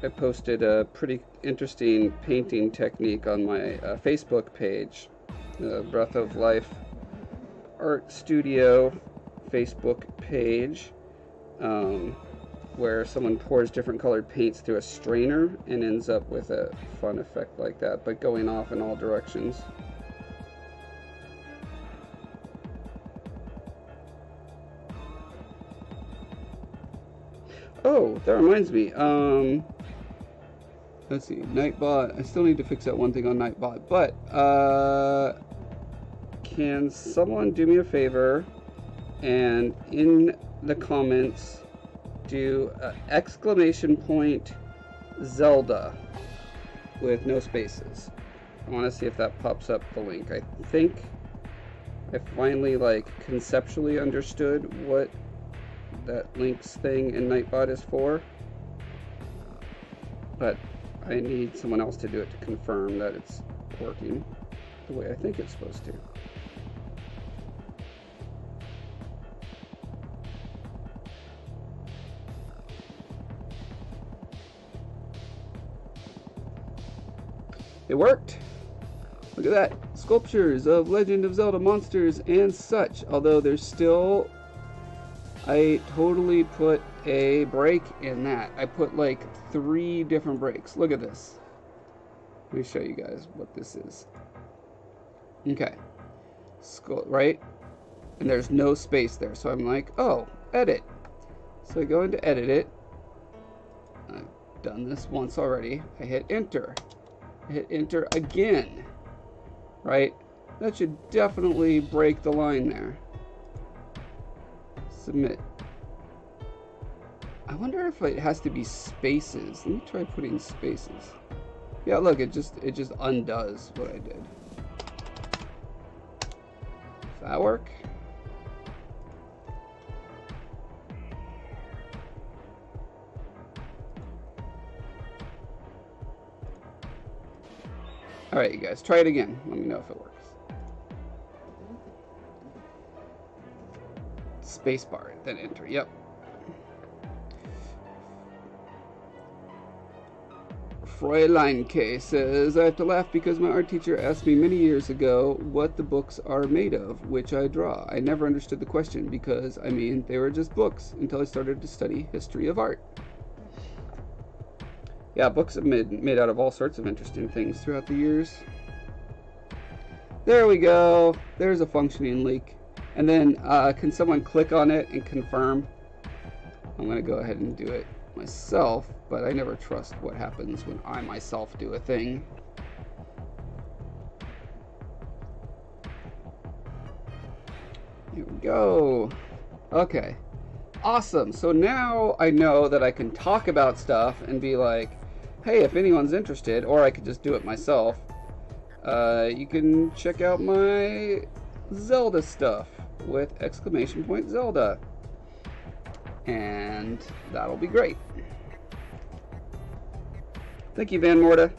I posted a pretty interesting painting technique on my Facebook page, Breath of Life Art Studio Facebook page, where someone pours different colored paints through a strainer and ends up with a fun effect like that, but going off in all directions. Oh, that reminds me. Let's see, Nightbot. I still need to fix that one thing on Nightbot, but can someone do me a favor and in the comments do exclamation point Zelda with no spaces? I want to see if that pops up the link. I think I finally conceptually understood what that links thing in Nightbot is for, but I need someone else to do it to confirm that it's working the way I think it's supposed to. It worked. Look at that. Sculptures of Legend of Zelda monsters and such. Although there's still... I totally put a break in that. I put like 3 different breaks. Look at this. Let me show you guys what this is. Okay. Right? And there's no space there. So I'm like, oh, edit. So I go into edit it. I've done this once already. I hit enter. I hit enter again. Right? That should definitely break the line there. Submit. I wonder if it has to be spaces. Let me try putting spaces. Yeah, look, it just undoes what I did. Does that work? Alright, you guys, try it again. Let me know if it works. Spacebar, then enter. Yep. Fräulein K says, I have to laugh because my art teacher asked me many years ago what the books are made of, which I draw. I never understood the question because, I mean, they were just books until I started to study history of art. Yeah, books have made out of all sorts of interesting things throughout the years. There we go. There's a functioning leak. And then, can someone click on it and confirm? I'm going to go ahead and do it myself, but I never trust what happens when I myself do a thing. Here we go. Okay. Awesome. So now I know that I can talk about stuff and be like, hey, if anyone's interested, or I could just do it myself, you can check out my Zelda stuff with exclamation point Zelda. And that'll be great. Thank you, Van Morta.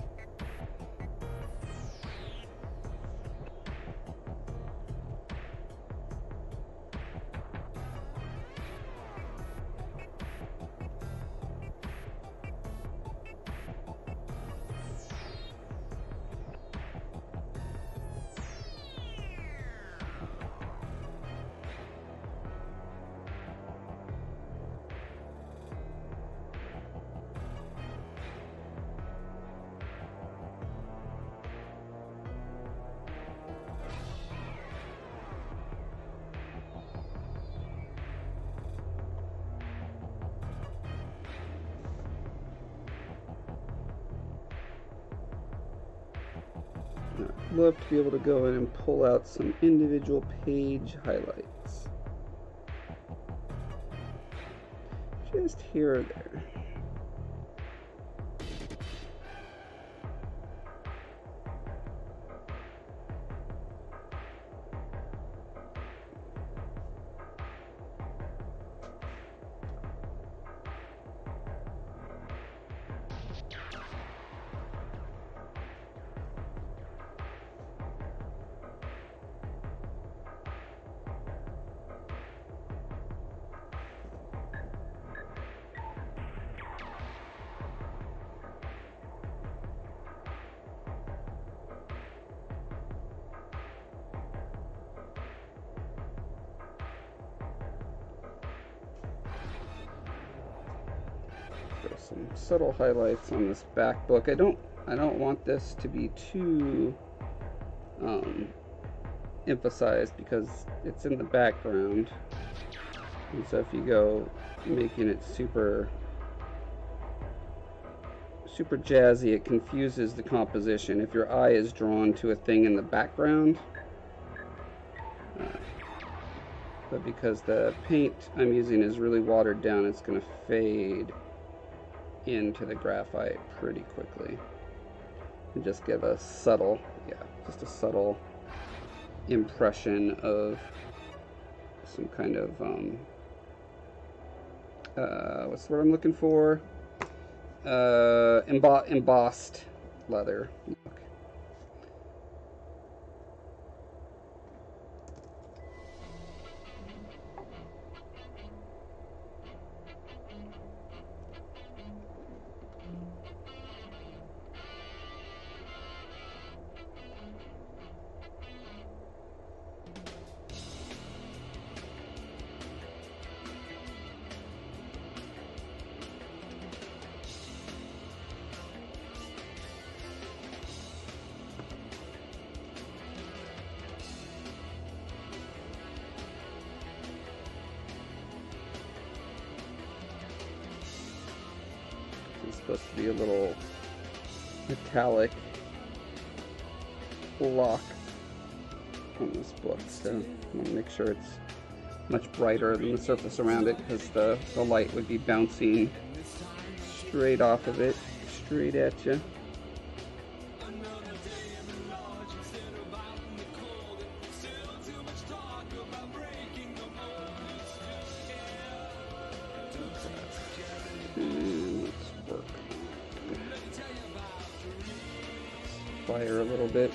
I'd love to be able to go in and pull out some individual page highlights. Just here or there. Some subtle highlights on this back book. I don't want this to be too emphasized because it's in the background, and so if you go making it super jazzy, it confuses the composition. If your eye is drawn to a thing in the background, but because the paint I'm using is really watered down, it's going to fade into the graphite pretty quickly and just give a subtle, just a subtle impression of some kind of what's the word I'm looking for? Embossed leather look. supposed to be a little metallic block on this book, so I want to make sure it's much brighter than the surface around it, because the light would be bouncing straight off of it, straight at you. And let's work fire a little bit.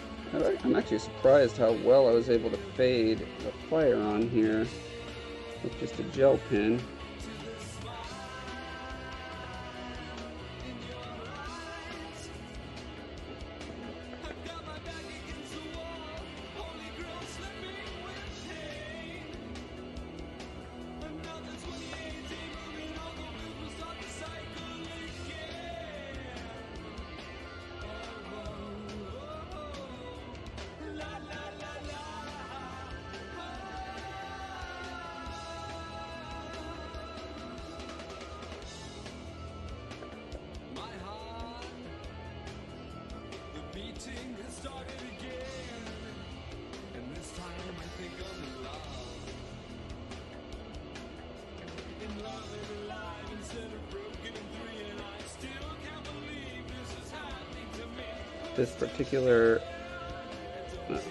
I'm actually surprised how well I was able to fade the fire on here with just a gel pen. Has started again, and this time I think I'm in love and alive instead of broken in three, and I still can't believe this is happening to me. This particular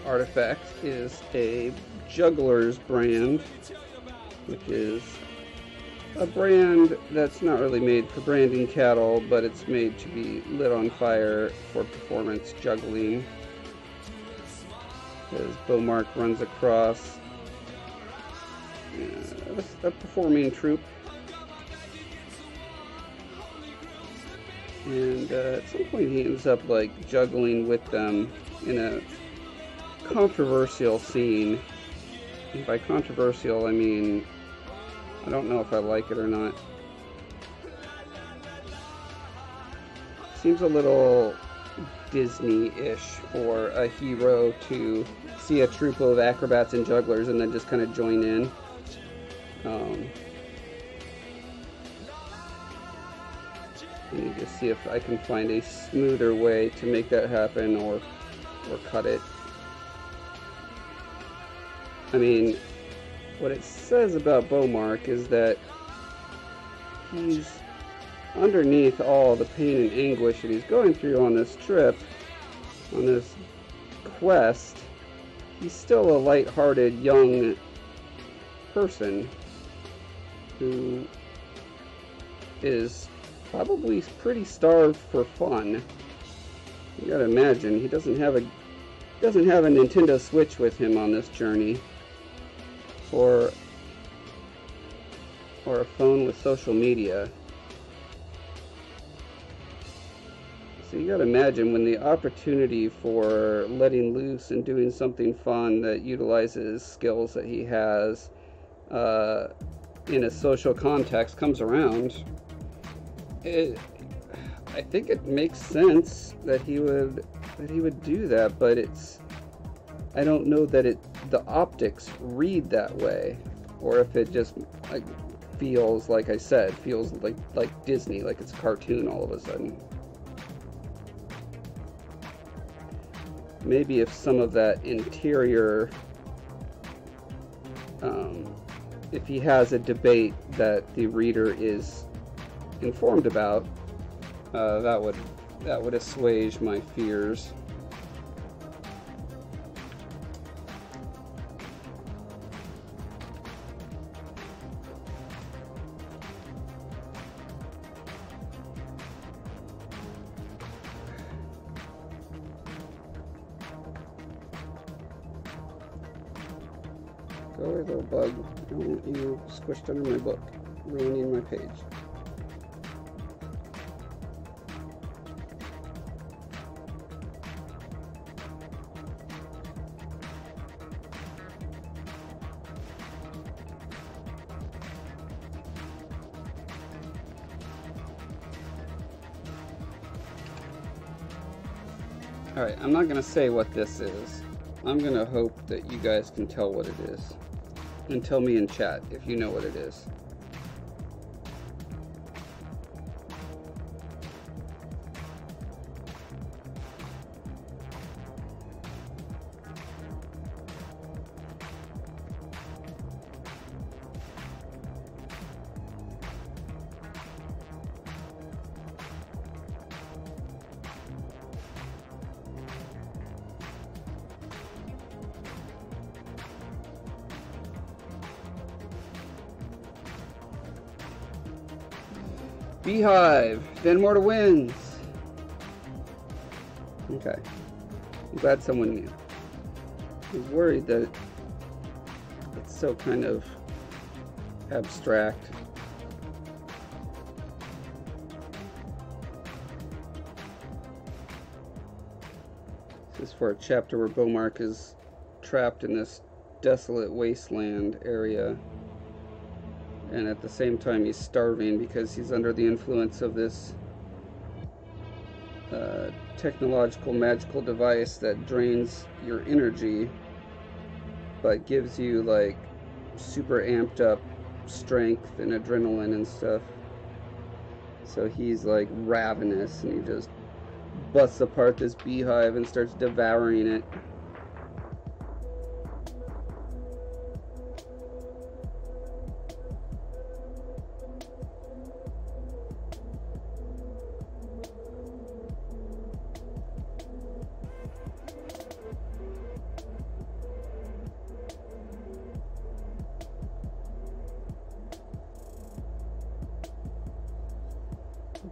artifact is a Juggler's brand, which is a brand that's not really made for branding cattle, but it's made to be lit on fire for performance juggling. As Bowmark runs across a performing troupe, and at some point he ends up like juggling with them in a controversial scene. And by controversial, I mean, I don't know if I like it or not. Seems a little Disney-ish for a hero to see a troupe of acrobats and jugglers and then just kind of join in. Let me just see if I can find a smoother way to make that happen, or cut it. I mean, what it says about Bowmark is that he's underneath all the pain and anguish that he's going through on this trip, on this quest. He's still a light-hearted young person who is probably pretty starved for fun. You gotta imagine he doesn't have a Nintendo Switch with him on this journey, or a phone with social media. So you gotta imagine when the opportunity for letting loose and doing something fun that utilizes skills that he has in a social context comes around, I think it makes sense that he would do that, but I don't know that the optics read that way, or if it just like feels, like I said, feels like Disney, like it's a cartoon all of a sudden. Maybe if some of that interior, if he has a debate that the reader is informed about, that would assuage my fears. Go away, little bug. I don't want you squished under my book, ruining my page. Alright, I'm not going to say what this is. I'm going to hope that you guys can tell what it is. And tell me in chat if you know what it is. Beehive. Van Morta wins. Okay. I'm glad someone knew. I was worried that it's so kind of abstract. This is for a chapter where Bowmark is trapped in this desolate wasteland area, and at the same time he's starving because he's under the influence of this technological magical device that drains your energy but gives you like super amped up strength and adrenaline and stuff. So he's like ravenous and he just busts apart this beehive and starts devouring it.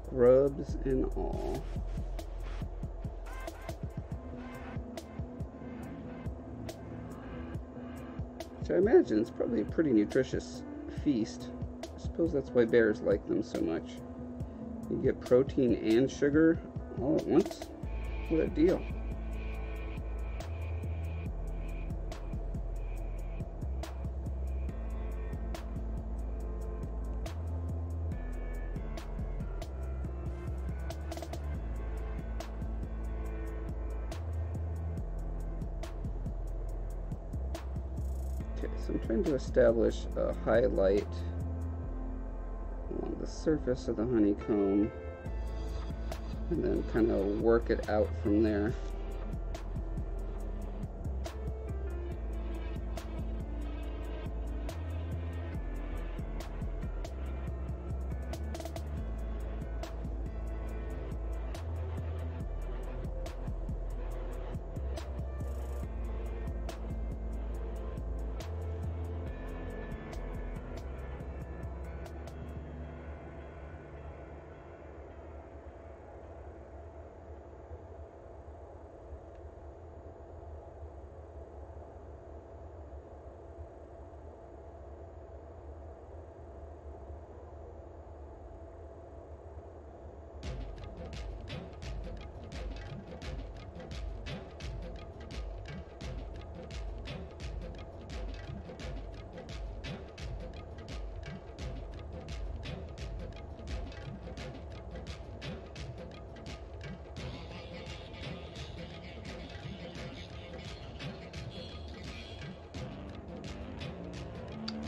Grubs and all. Which I imagine is probably a pretty nutritious feast. I suppose that's why bears like them so much. You get protein and sugar all at once. What a deal. Okay, so I'm trying to establish a highlight along the surface of the honeycomb and then kind of work it out from there.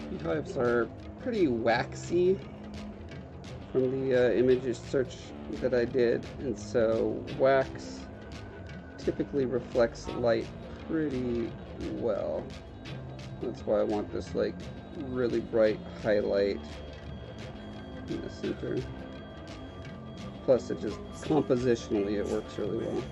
Beehives are pretty waxy from the image search that I did, and so wax typically reflects light pretty well. That's why I want this like really bright highlight in the center. Plus it just compositionally it works really well.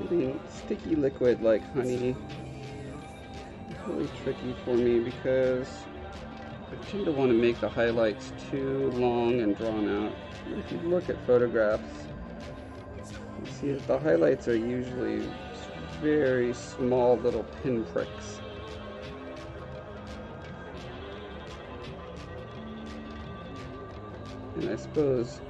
Getting sticky liquid like honey really tricky for me because I tend to want to make the highlights too long and drawn out. If you look at photographs, you see that the highlights are usually very small little pinpricks. And I suppose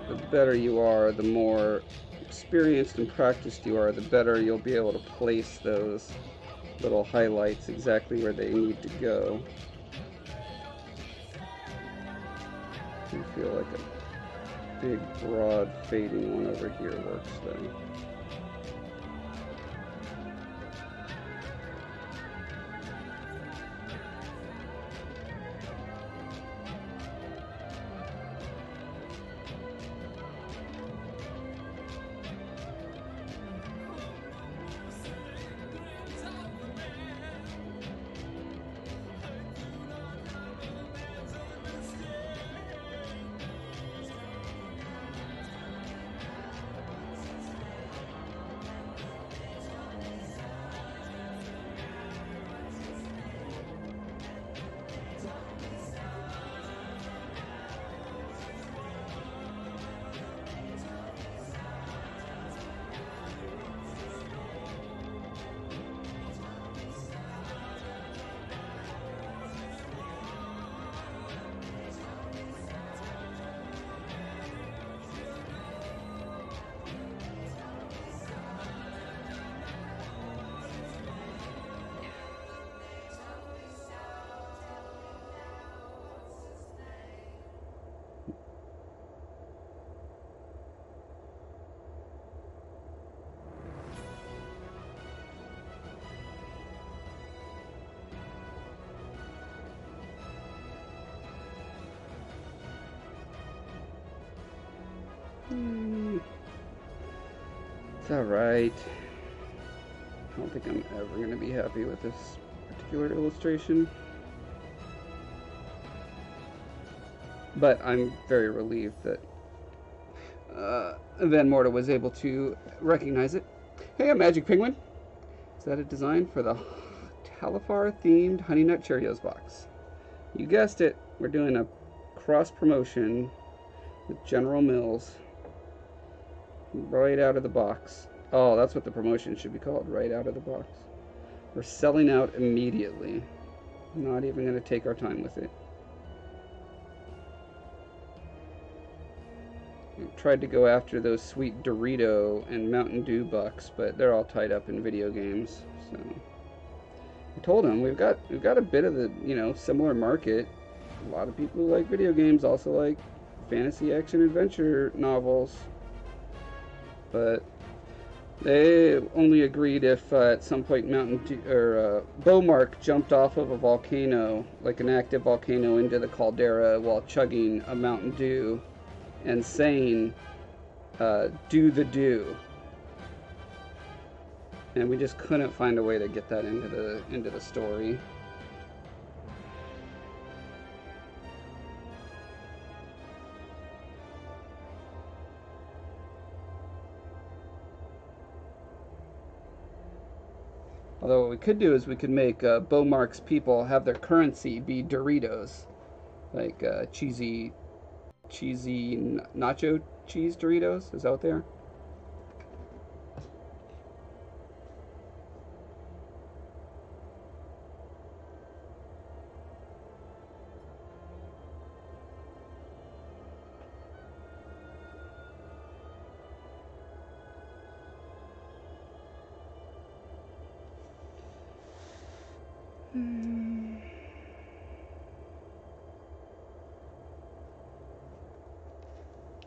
the better you are, the more experienced and practiced you are, the better you'll be able to place those little highlights exactly where they need to go. I feel like a big, broad, fading one over here works then. It's alright. I don't think I'm ever going to be happy with this particular illustration. But I'm very relieved that Van Morta was able to recognize it. Hey, a Magic Penguin! Is that a design for the Talifar-themed Honey Nut Cheerios box? You guessed it, we're doing a cross-promotion with General Mills right out of the box. Oh, that's what the promotion should be called, right out of the box. We're selling out immediately. Not even going to take our time with it. We've tried to go after those sweet Dorito and Mountain Dew bucks, but they're all tied up in video games. So I told them we've got a bit of the, similar market. A lot of people who like video games also like fantasy action adventure novels. But they only agreed if at some point Bowmark jumped off of a volcano, like an active volcano, into the caldera while chugging a Mountain Dew and saying, "Do the do." And we just couldn't find a way to get that into the story. Although what we could do is we could make Bowmark's people have their currency be Doritos, like cheesy nacho cheese Doritos. Is out there?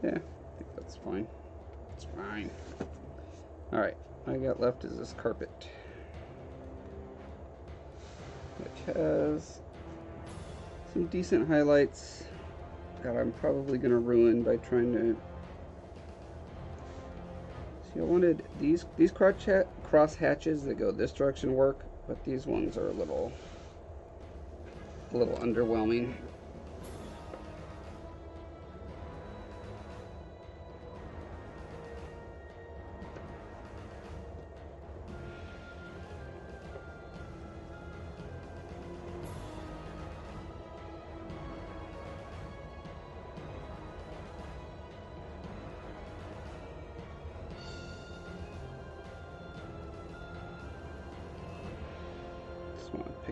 Yeah, I think that's fine. It's fine. Alright, all I got left is this carpet, which has some decent highlights that I'm probably going to ruin by trying to... See, I wanted these cross hatches that go this direction work, but these ones are a little underwhelming.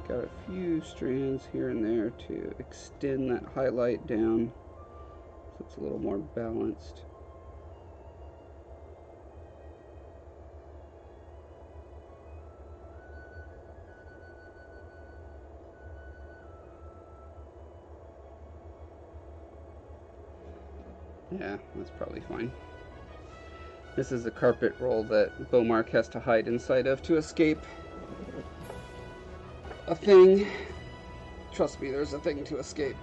Got a few strands here and there to extend that highlight down so it's a little more balanced. Yeah, that's probably fine. This is a carpet roll that Bowmark has to hide inside of to escape a thing. Trust me, there's a thing to escape.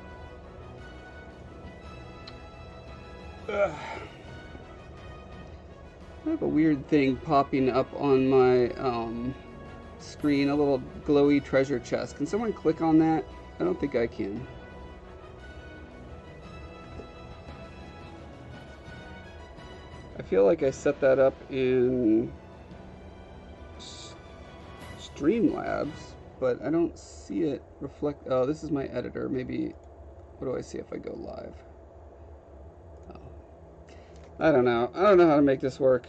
Ugh. I have a weird thing popping up on my screen, a little glowy treasure chest. Can someone click on that? I don't think I can. I feel like I set that up in Streamlabs, but I don't see it reflect. Oh, this is my editor. Maybe, what do I see if I go live? Oh. I don't know. I don't know how to make this work.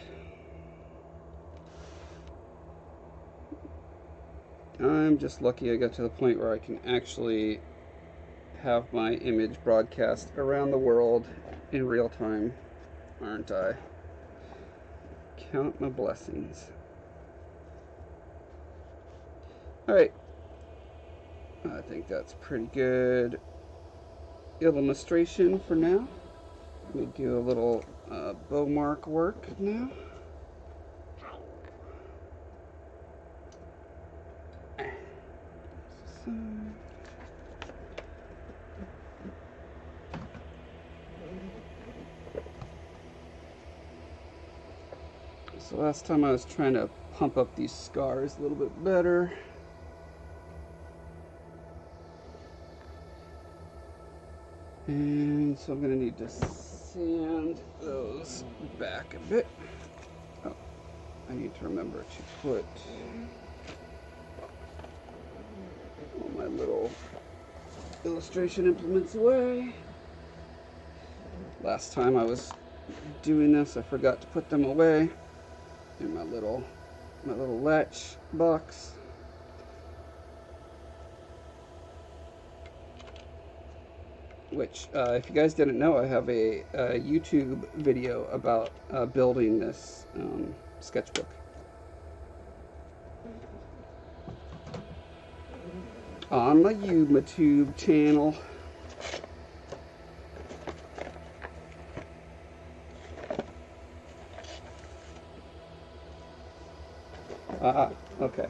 I'm just lucky I got to the point where I can actually have my image broadcast around the world in real time, aren't I? Count my blessings. Alright. I think that's pretty good illustration for now. Let me do a little Bowmark work now. So last time I was trying to pump up these scars a little bit better. And so I'm going to need to sand those back a bit. Oh, I need to remember to put all my little illustration implements away. Last time I was doing this, I forgot to put them away in my little latch box. Which, if you guys didn't know, I have a YouTube video about building this sketchbook. On my YouTube channel. Okay.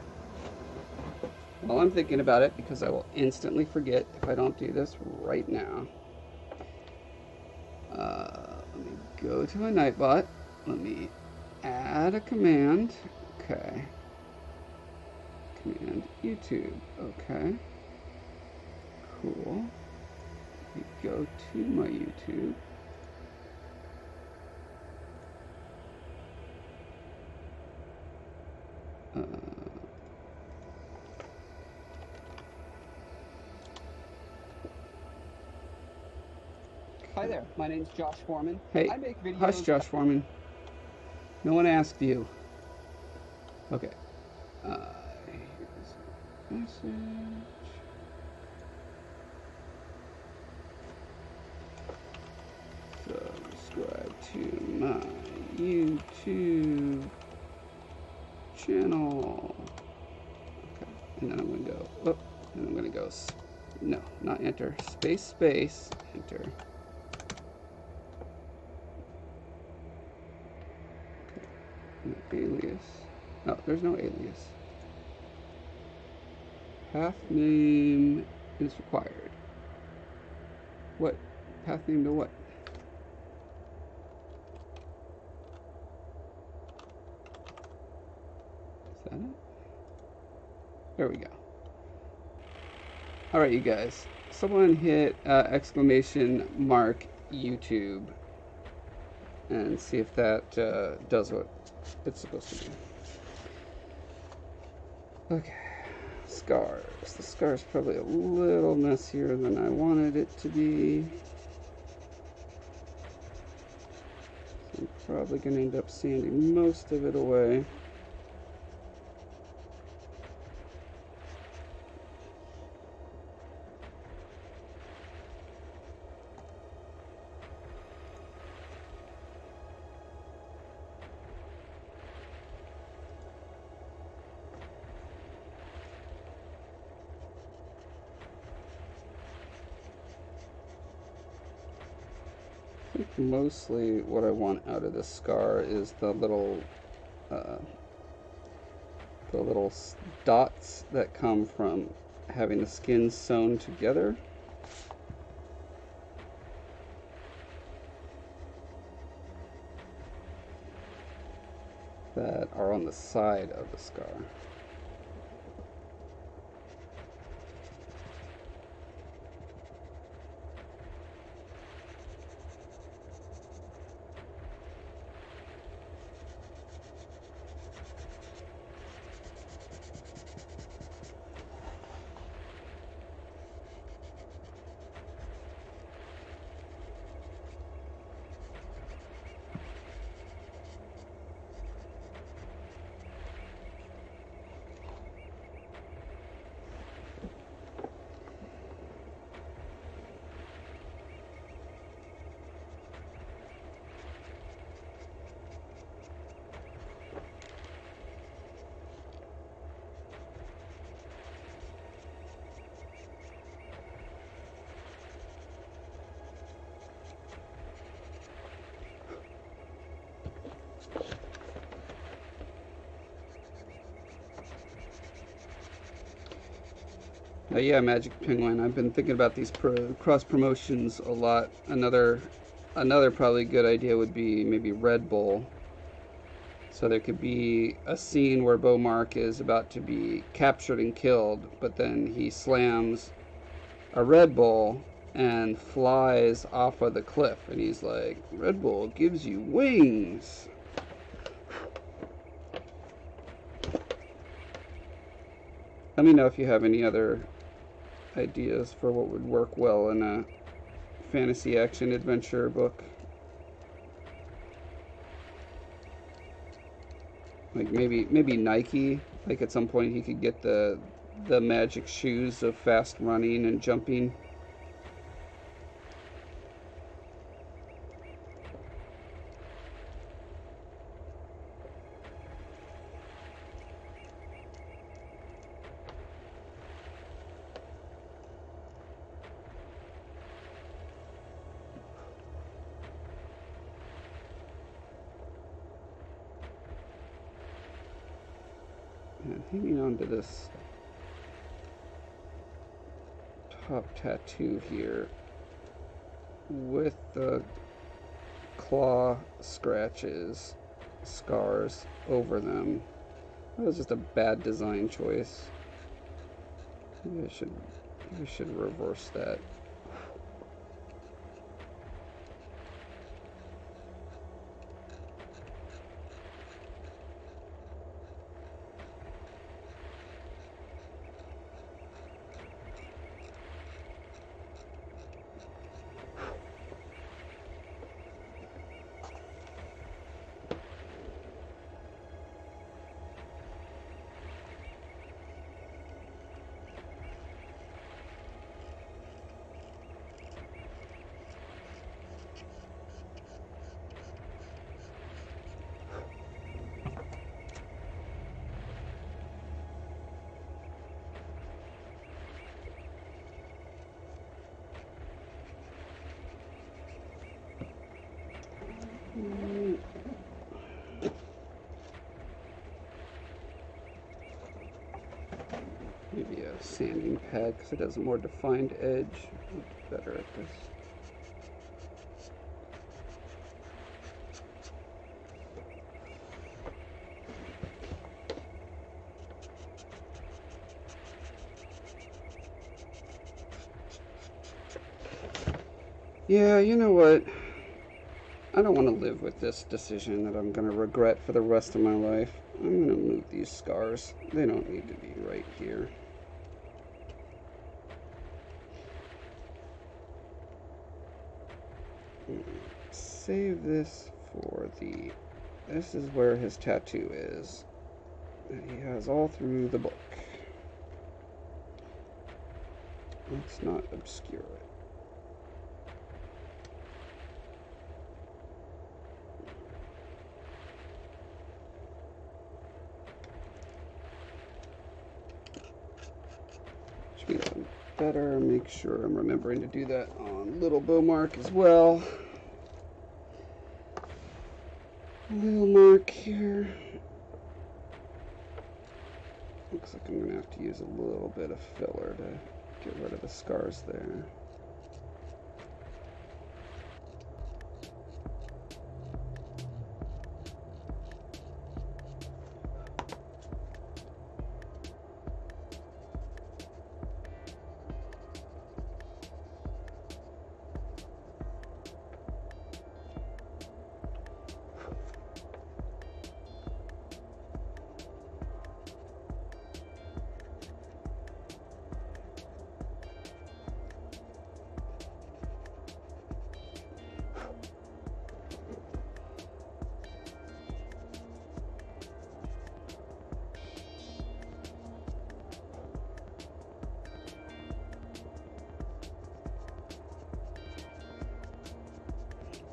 Well, I'm thinking about it because I will instantly forget if I don't do this right now. Let me go to a Nightbot. Let me add a command. Okay. Command YouTube. Okay. Cool. Let me go to my YouTube. Hi there, my name's Josh Foreman. Hey, I make videos. hush, Josh Foreman. No one asked you. Okay. Here's a message. Subscribe to my YouTube channel. Okay, and then I'm going to go, oh, and I'm going to go, no, not enter, space, enter. Alias. No, there's no alias. Path name is required. What? Path name to what? Is that it? There we go. Alright, you guys. Someone hit exclamation mark YouTube and see if that does what it's supposed to do. Okay, scars. The scar's probably a little messier than I wanted it to be. So I'm probably going to end up sanding most of it away. think mostly what I want out of this scar is the little dots that come from having the skin sewn together. That are on the side of the scar. Yeah, Magic Penguin. I've been thinking about these cross promotions a lot. Another probably good idea would be maybe Red Bull. So there could be a scene where Bowmark is about to be captured and killed, but then he slams a Red Bull and flies off of the cliff, and he's like, "Red Bull gives you wings." Let me know if you have any other ideas for what would work well in a fantasy action adventure book. Like maybe Nike, like at some point he could get the magic shoes of fast running and jumping. And hanging on to this top tattoo here with the claw scratches, scars over them. That was just a bad design choice. Maybe I should reverse that. Maybe a sanding pad because it has a more defined edge. It's better at this. Yeah, you know what? I don't want to live with this decision that I'm going to regret for the rest of my life. I'm going to move these scars. They don't need to be right here. Save this for the... This is where his tattoo is. That he has all through the book. Let's not obscure it. Which means I better make sure I'm remembering to do that on little Bowmark as well. little mark here. Looks like I'm going to have to use a little bit of filler to get rid of the scars there.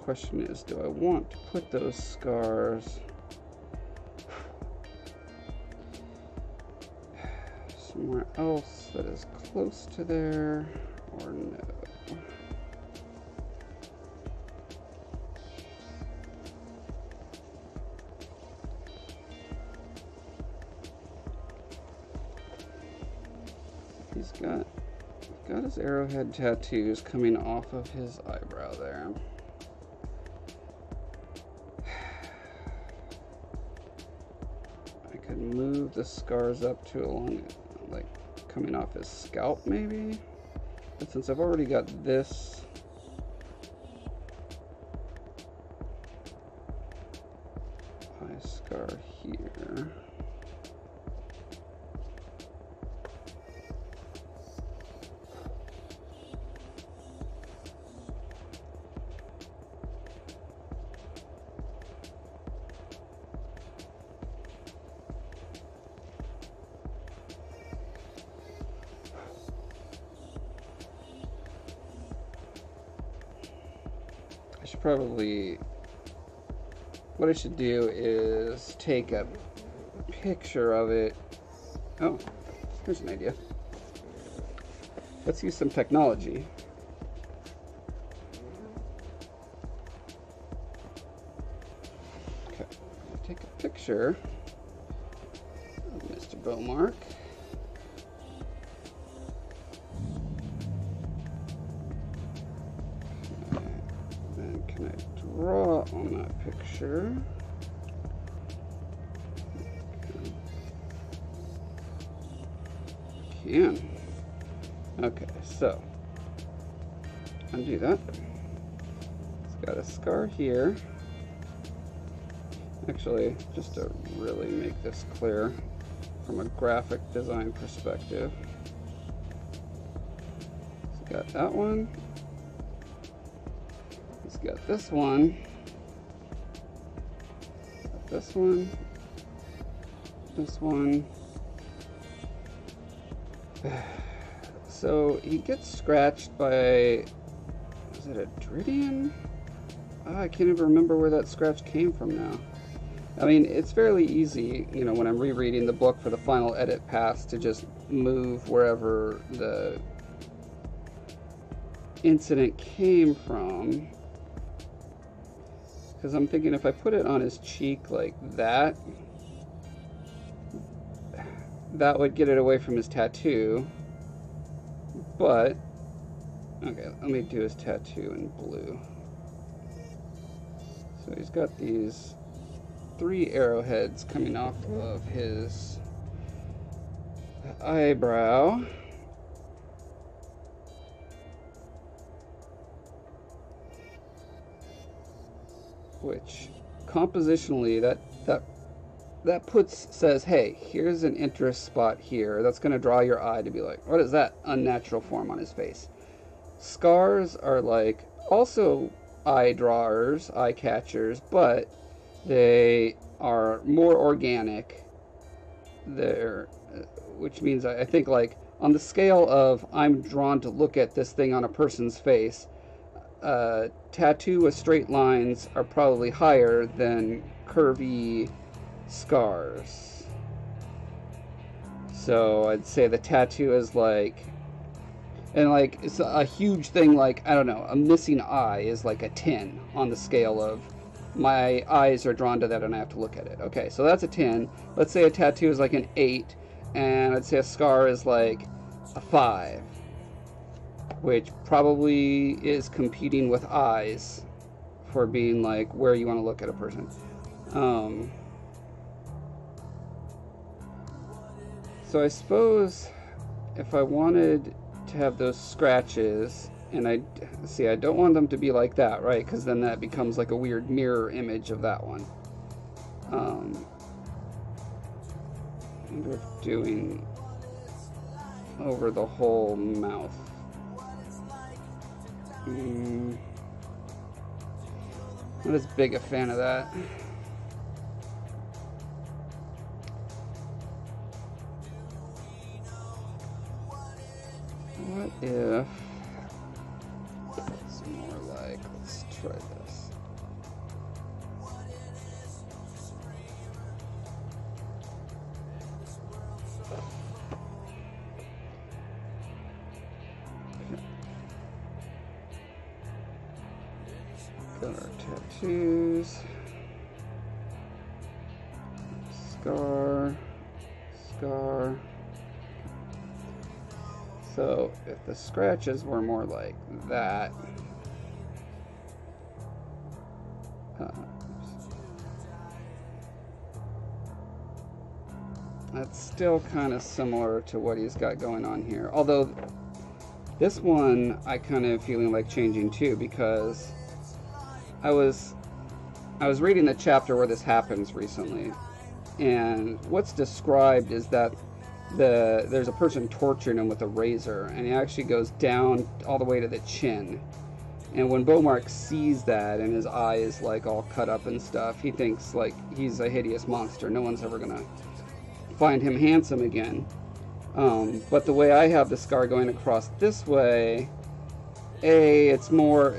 Question is, do I want to put those scars somewhere else that is close to there, or no? He's got his arrowhead tattoos coming off of his eyebrow there. Move the scars up to along, like coming off his scalp maybe, but since I've already got this eye scar here, probably what I should do is take a picture of it. Oh, here's an idea. Let's use some technology. Okay, take a picture of Mr. Bowmark. Can I draw on that picture? Can. Okay, so undo that. It's got a scar here. Actually, just to really make this clear from a graphic design perspective, it's got that one. Got this one, got this one, this one. So he gets scratched by, is it a Dridian? Oh, I can't even remember where that scratch came from now. I mean, it's fairly easy, you know, when I'm rereading the book for the final edit pass to just move wherever the incident came from. Because I'm thinking if I put it on his cheek like that, that would get it away from his tattoo. But, okay, let me do his tattoo in blue. So he's got these 3 arrowheads coming off of his eyebrow. Which compositionally that says, hey, here's an interest spot here that's going to draw your eye to be like, what is that unnatural form on his face? Scars are like also eye drawers, eye catchers, but they are more organic. Which means I think like on the scale of I'm drawn to look at this thing on a person's face, tattoo with straight lines are probably higher than curvy scars. So I'd say the tattoo is like, and like it's a huge thing, like I don't know, a missing eye is like a 10 on the scale of my eyes are drawn to that and I have to look at it. Okay, so that's a 10. Let's say a tattoo is like an 8, and let's say a scar is like a 5, which probably is competing with eyes for being like where you want to look at a person. So I suppose if I wanted to have those scratches, and I don't want them to be like that, right? Because then that becomes like a weird mirror image of that one. I wonder if doing over the whole mouth. Not as big a fan of that. What if it's more like, let's try this. Got our tattoos. Scar. Scar. So if the scratches were more like that, that's still kind of similar to what he's got going on here. Although this one I kind of feeling like changing too, because I was reading the chapter where this happens recently, and what's described is that there's a person torturing him with a razor, and he actually goes down all the way to the chin. And when Bowmark sees that and his eye is like all cut up and stuff, he thinks like he's a hideous monster. No one's ever gonna find him handsome again. But the way I have the scar going across this way, that's more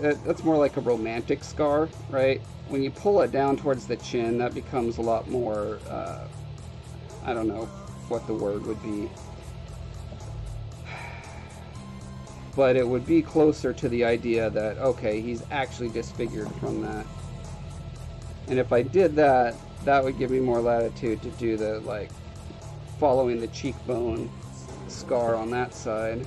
like a romantic scar, right? When you pull it down towards the chin, that becomes a lot more, I don't know what the word would be, but it would be closer to the idea that, okay, he's actually disfigured from that. And if I did that, that would give me more latitude to do the, like, following the cheekbone scar on that side.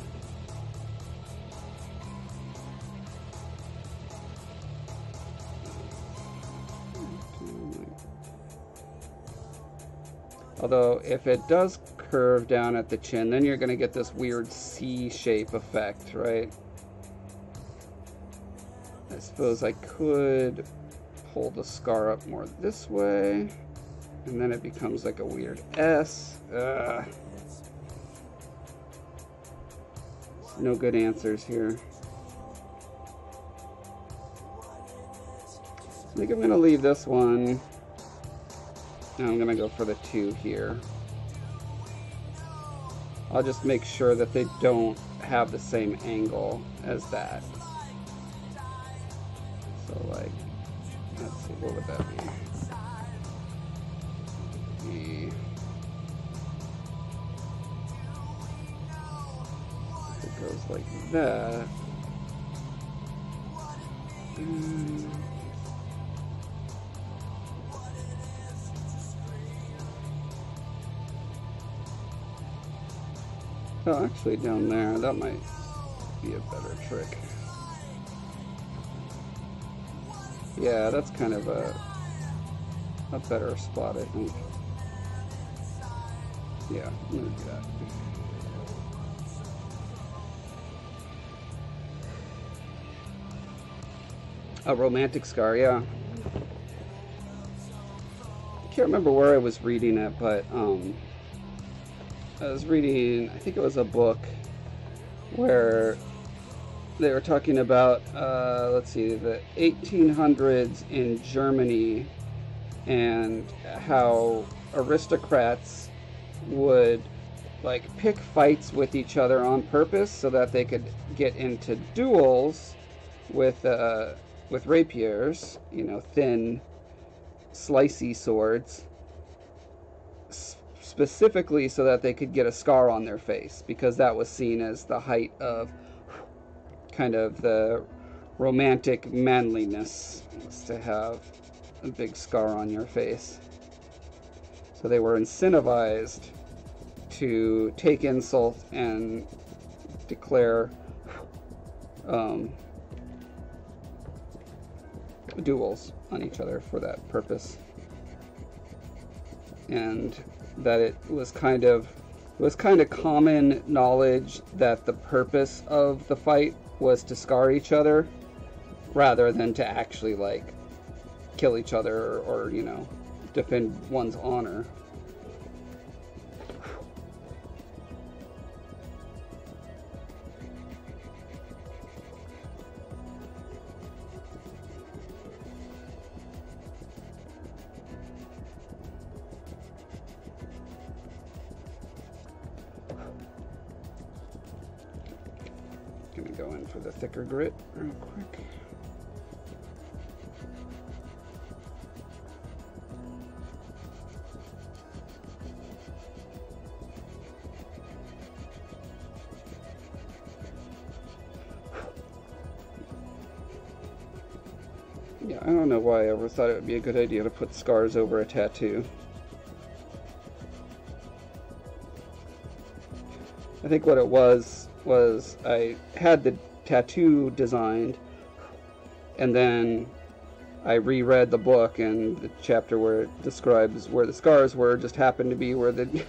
Although, if it does curve down at the chin, then you're going to get this weird C-shape effect, right? I suppose I could pull the scar up more this way, and then it becomes like a weird S. No good answers here. I think I'm going to leave this one. And I'm going to go for the 2 here. I'll just make sure that they don't have the same angle as that. So, like, let's see, what would that be? It goes like that. Oh, actually down there, that might be a better trick. Yeah, that's kind of a better spot, I think. Yeah, I'm gonna do that. A romantic scar, yeah. I can't remember where I was reading it, but I was reading, I think it was a book where they were talking about, let's see, the 1800s in Germany, and how aristocrats would like pick fights with each other on purpose so that they could get into duels with rapiers, you know, thin, slicey swords, specifically so that they could get a scar on their face, because that was seen as the height of kind of the romantic manliness, was to have a big scar on your face. So they were incentivized to take insult and declare duels on each other for that purpose. And that it was kind of common knowledge that the purpose of the fight was to scar each other rather than to actually like kill each other or you know, defend one's honor. Gonna go in for the thicker grit real quick. Yeah, I don't know why I ever thought it would be a good idea to put scars over a tattoo. I think what it was I had the tattoo designed, and then I reread the book, and the chapter where it describes where the scars were just happened to be where the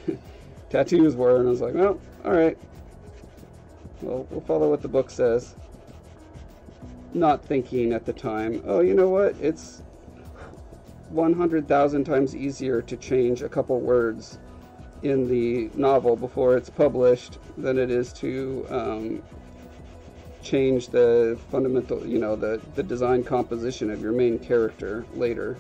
tattoos were, and I was like, well, alright. Well, we'll follow what the book says. Not thinking at the time, oh, you know what? It's 100,000 times easier to change a couple words in the novel before it's published than it is to change the fundamental, you know, the design composition of your main character later.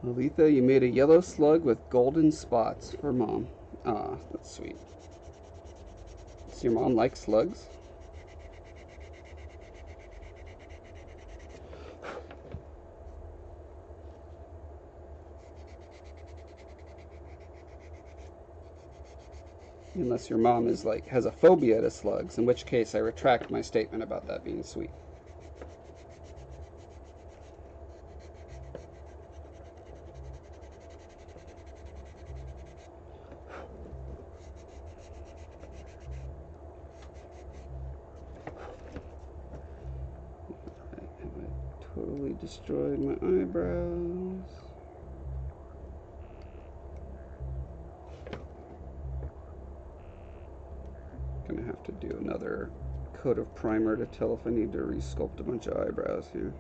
Lolita, you made a yellow slug with golden spots for Mom. Ah, that's sweet. Does your mom like slugs? Unless your mom is like has a phobia to slugs, in which case I retract my statement about that being sweet. Totally destroyed my eyebrows. Gonna have to do another coat of primer to tell if I need to resculpt a bunch of eyebrows here.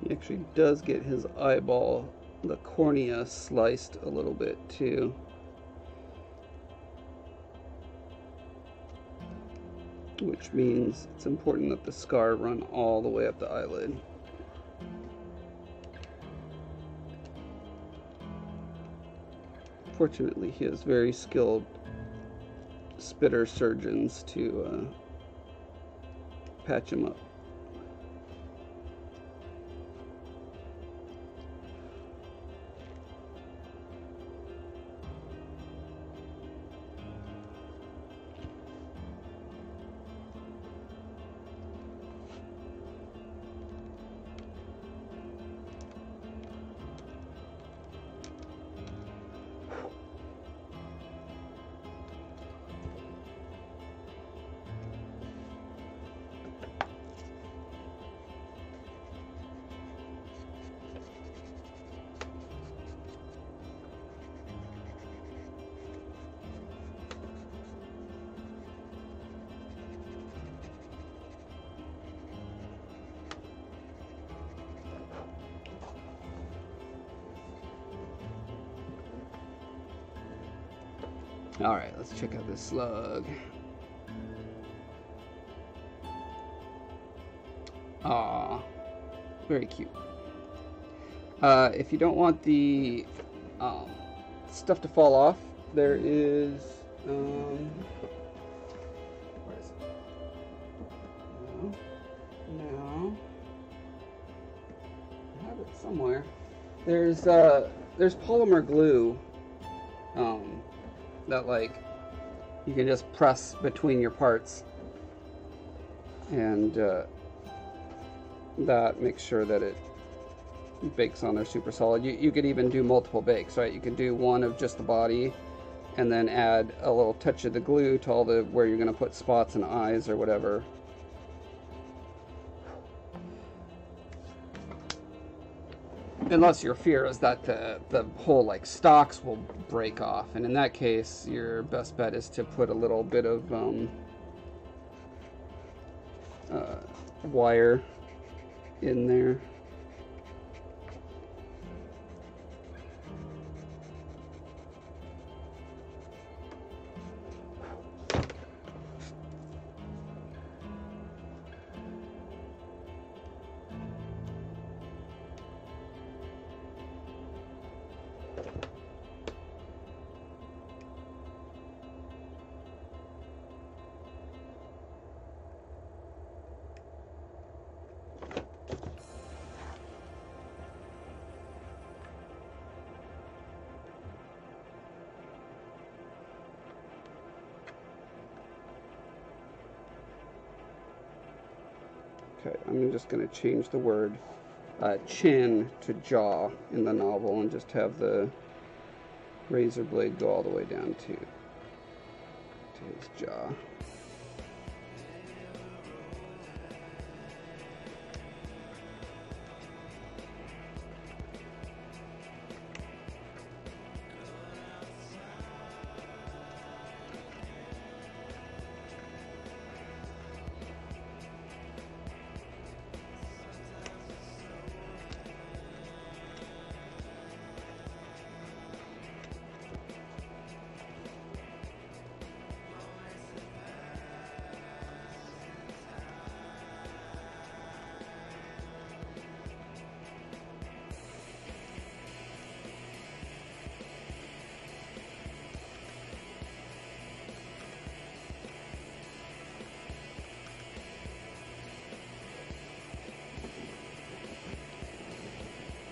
He actually does get his eyeball, the cornea, sliced a little bit too. Which means it's important that the scar run all the way up the eyelid. Fortunately, he has very skilled spitter surgeons to patch him up. Alright, let's check out this slug. Aww, very cute. If you don't want the stuff to fall off, there is, where is it? No. I have it somewhere. There's polymer glue, that like you can just press between your parts, and that makes sure that it bakes on there super solid. You could even do multiple bakes, right? You could do one of just the body and then add a little touch of the glue to all the where you're going to put spots and eyes or whatever. Unless your fear is that the whole like stalks will break off, and in that case your best bet is to put a little bit of wire in there. Okay, I'm just going to change the word chin to jaw in the novel and just have the razor blade go all the way down to his jaw.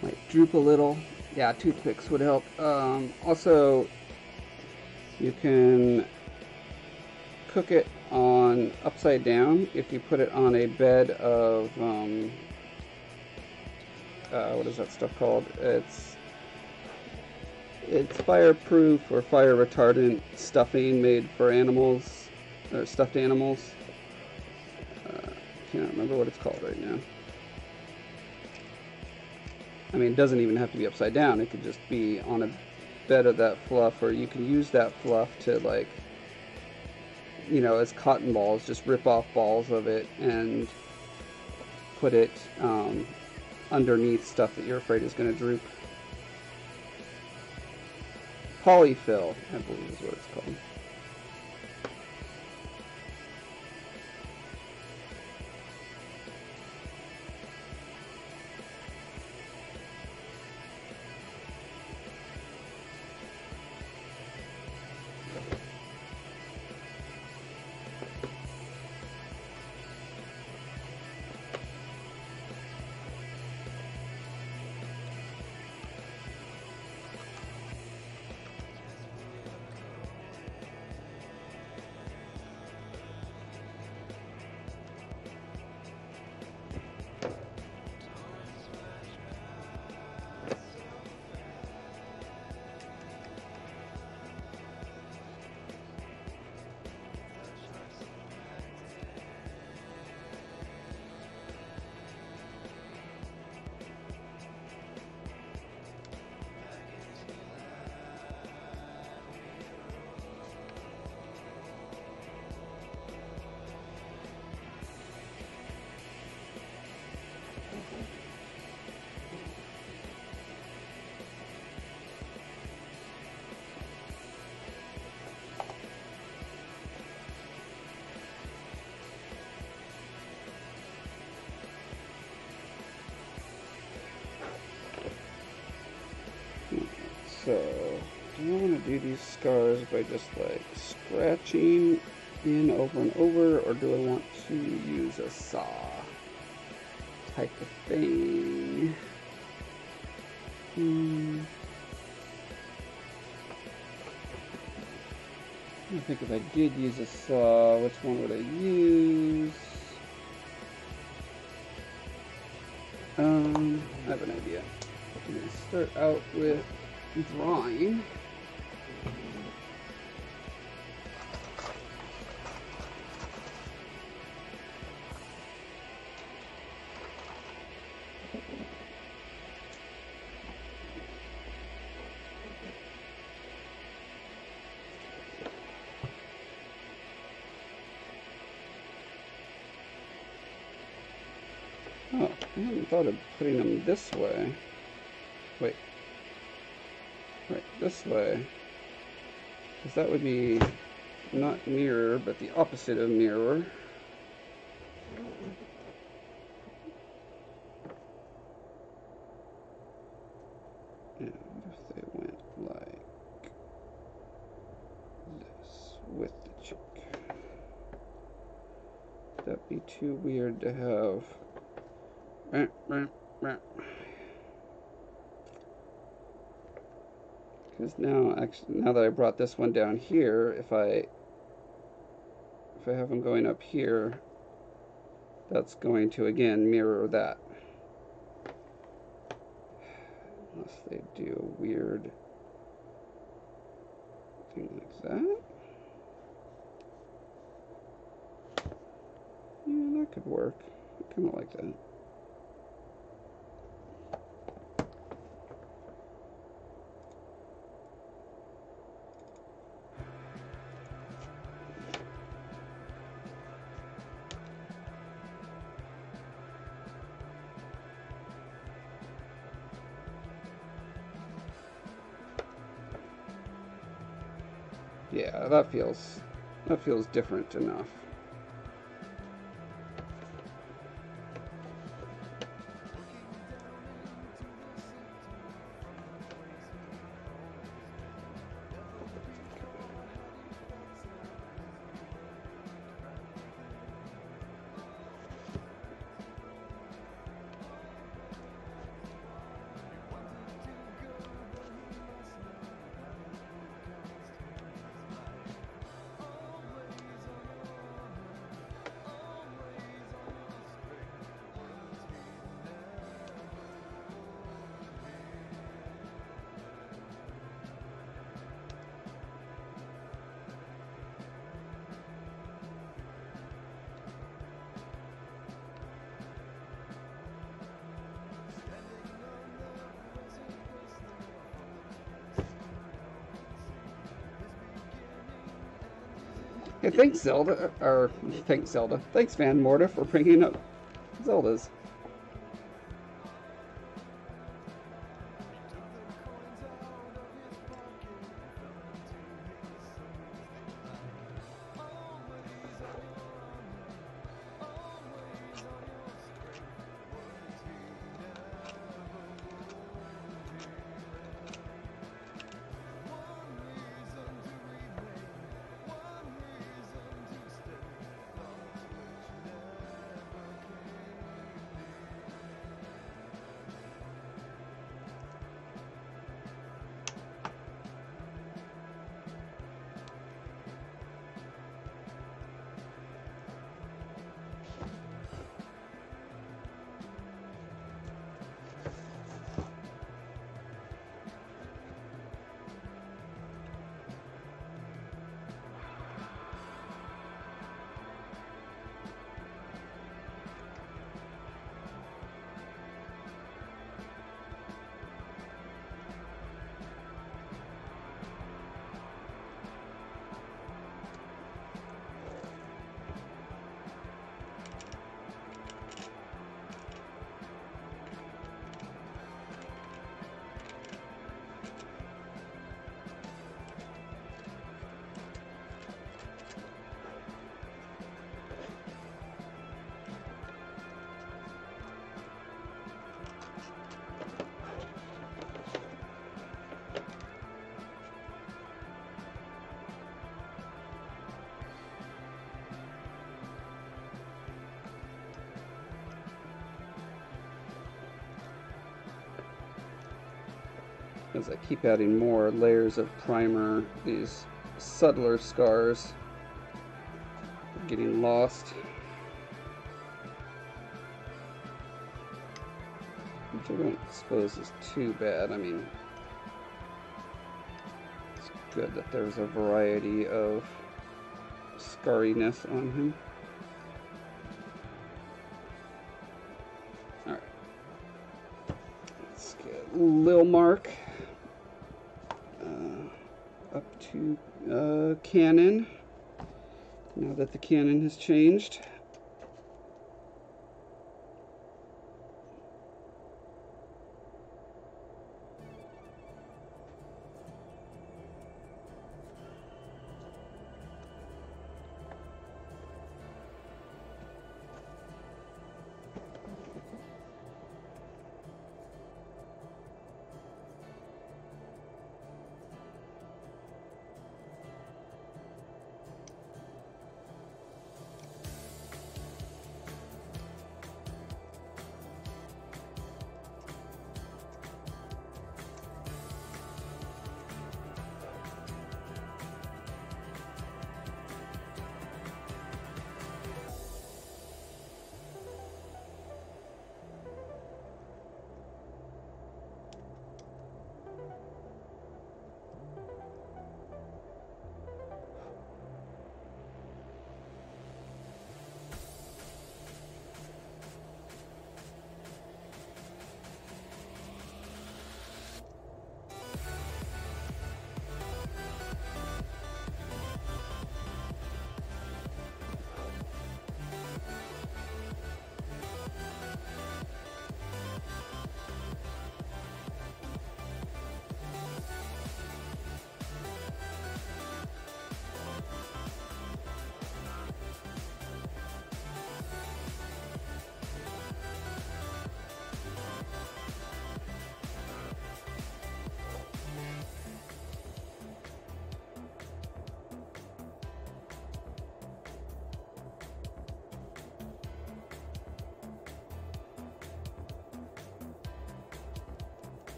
Might droop a little. Yeah, toothpicks would help. Also, you can cook it on upside down if you put it on a bed of what is that stuff called? It's fireproof or fire retardant stuffing made for animals or stuffed animals. Can't remember what it's called right now. I mean, it doesn't even have to be upside down. It could just be on a bed of that fluff, or you can use that fluff to, like, you know, as cotton balls, just rip off balls of it and put it underneath stuff that you're afraid is going to droop. Polyfill, I believe is what it's called. So, do I want to do these scars by just like scratching in over and over, or do I want to use a saw type of thing? I think if I did use a saw, which one would I use? I have an idea. I'm going to start out with drawing. Oh, I hadn't thought of putting them this way. Wait. Right, this way. Because that would be not mirror, but the opposite of mirror. And if they went like this with the cheek. That'd be too weird to have. Because now, actually, now that I brought this one down here, if I have them going up here, that's going to again mirror that. Unless they do a weird thing like that. Yeah, that could work. I kind of like that. Yeah, that feels different enough. Hey, thanks Zelda, or thanks Zelda. Thanks Van Morta for bringing up Zeldas. as I keep adding more layers of primer, these subtler scars are getting lost. Which I don't suppose is too bad. I mean, it's good that there's a variety of scarriness on him. Alright. Let's get Lil Mark up to cannon. Now that the cannon has changed.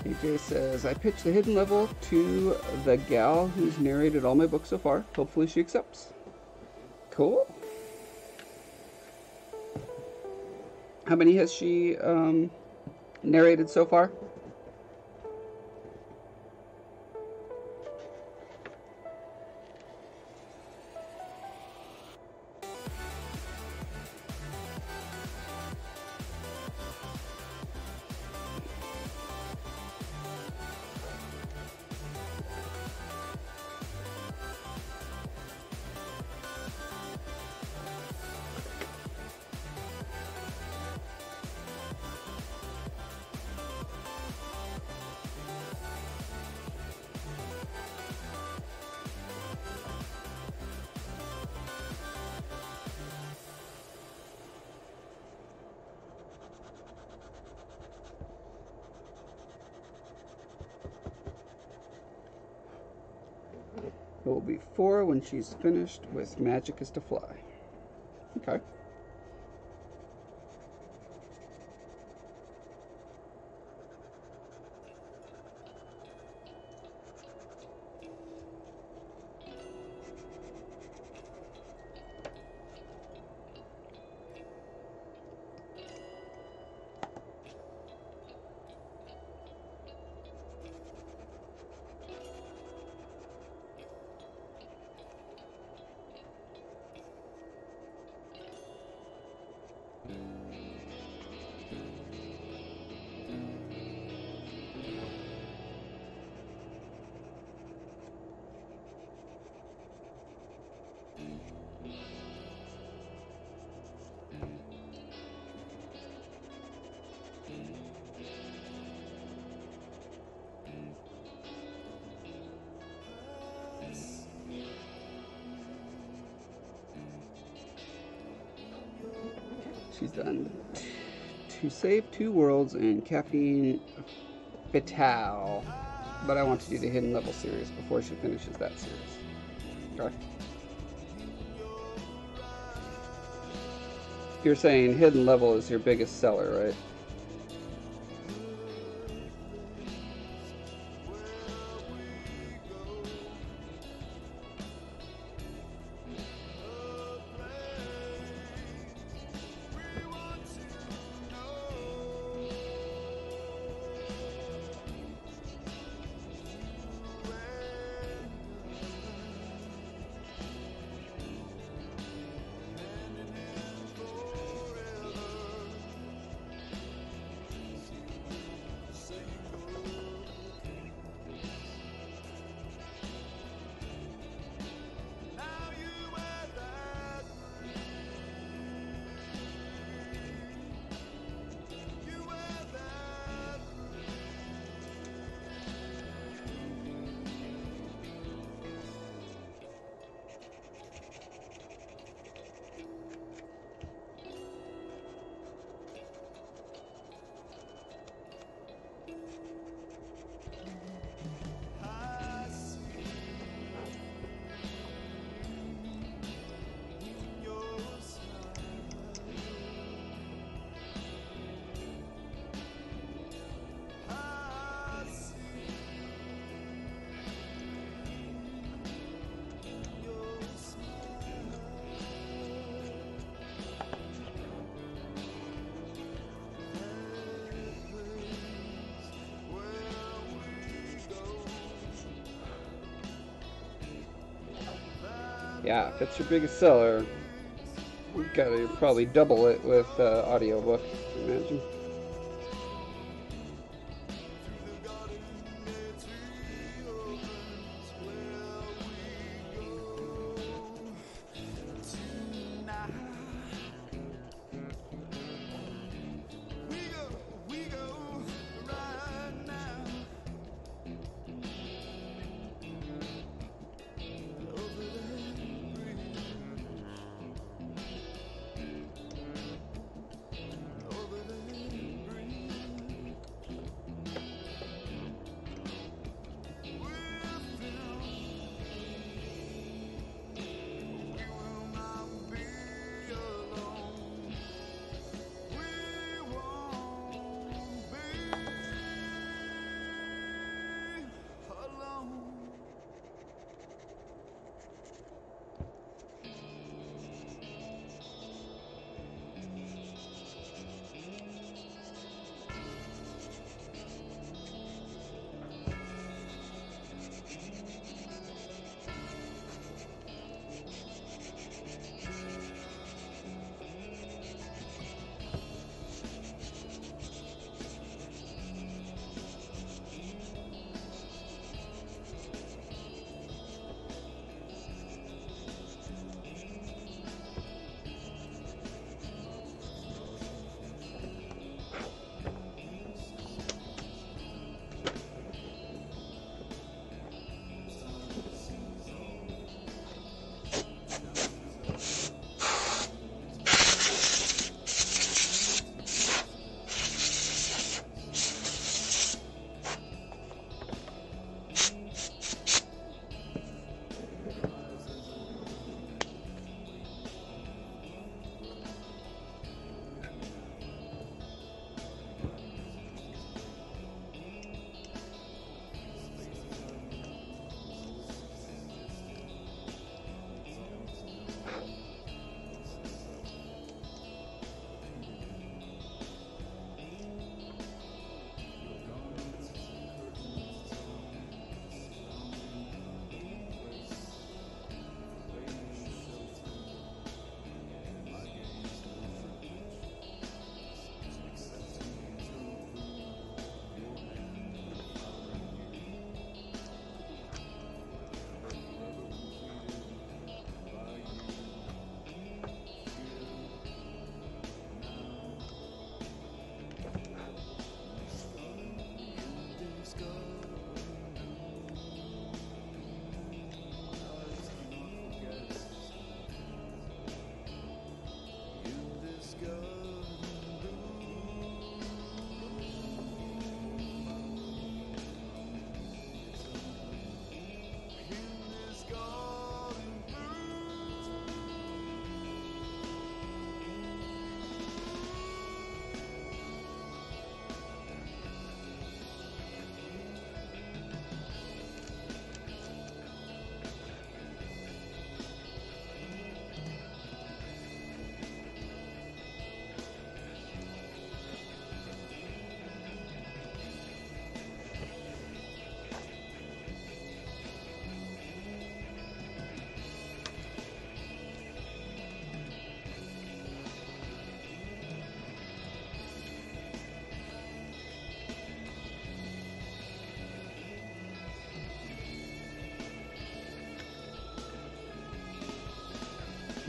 AJ says, I pitched the hidden level to the gal who's narrated all my books so far. Hopefully she accepts. Cool. How many has she narrated so far? It will be 4 when she's finished with Magic is to Fly. Okay. She's done To Save Two Worlds and Caffeine Fatale. But I want to do the Hidden Level series before she finishes that series. Okay. You're saying Hidden Level is your biggest seller, right? Yeah, if it's your biggest seller, you gotta probably double it with audiobook, I imagine.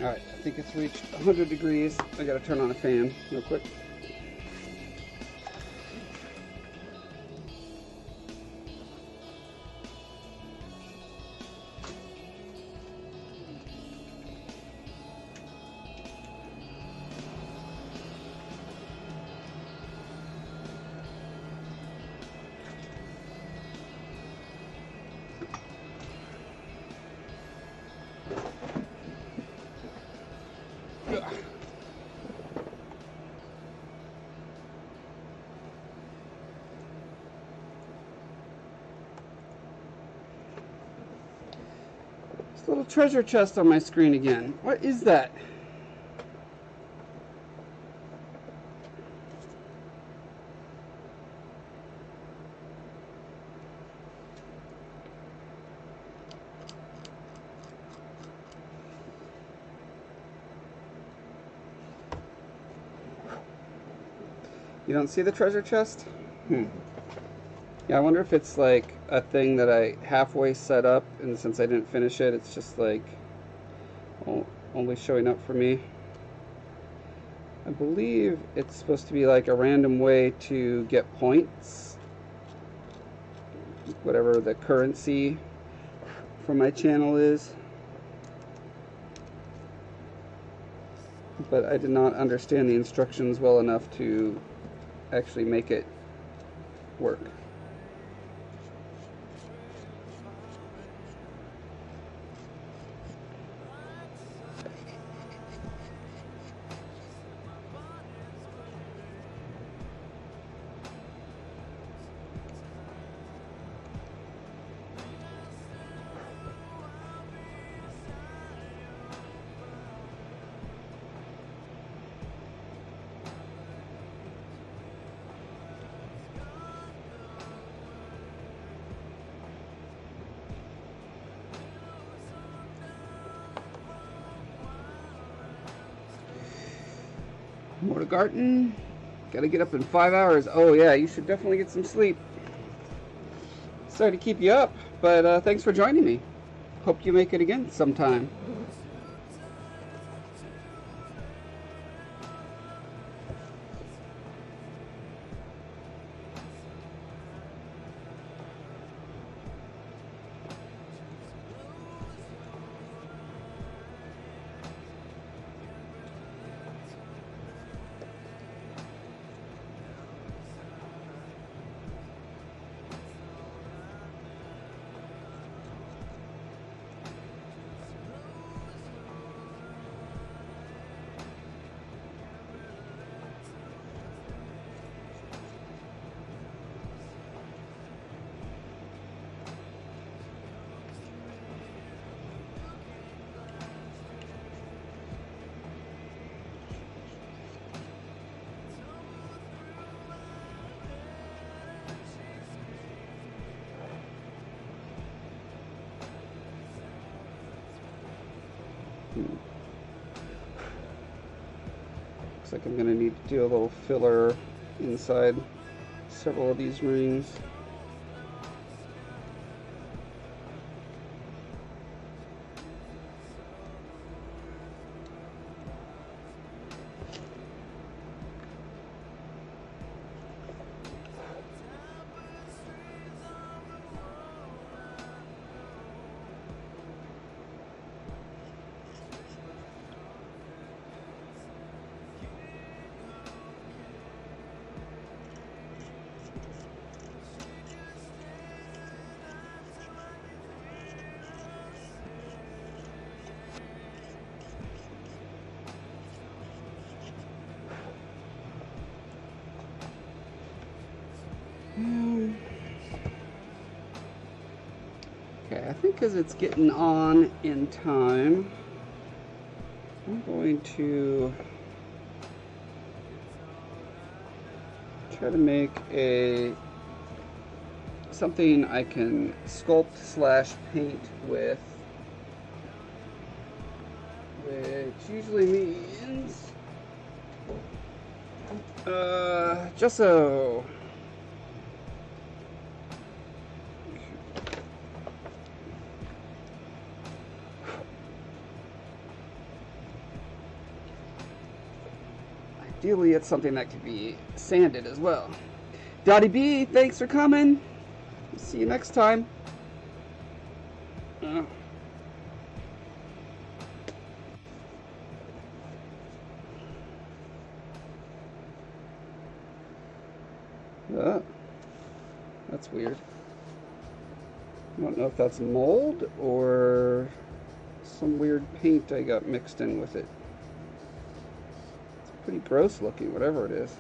Alright, I think it's reached 100 degrees. I gotta turn on a fan real quick. Little treasure chest on my screen again. What is that? You don't see the treasure chest? Yeah, I wonder if it's like a thing that I halfway set up, and since I didn't finish it, it's just like only showing up for me. I believe it's supposed to be like a random way to get points, whatever the currency for my channel is. But I did not understand the instructions well enough to actually make it work. More to garden. Gotta get up in 5 hours. Oh yeah, you should definitely get some sleep. Sorry to keep you up, but thanks for joining me. Hope you make it again sometime. Looks like I'm going to need to do a little filler inside several of these rings. Okay, I think because it's getting on in time, I'm going to try to make something I can sculpt slash paint with, which usually means gesso. Ideally, it's something that could be sanded as well. Dottie B, thanks for coming. See you next time. That's weird. I don't know if that's mold or some weird paint I got mixed in with it. It's pretty gross looking, whatever it is.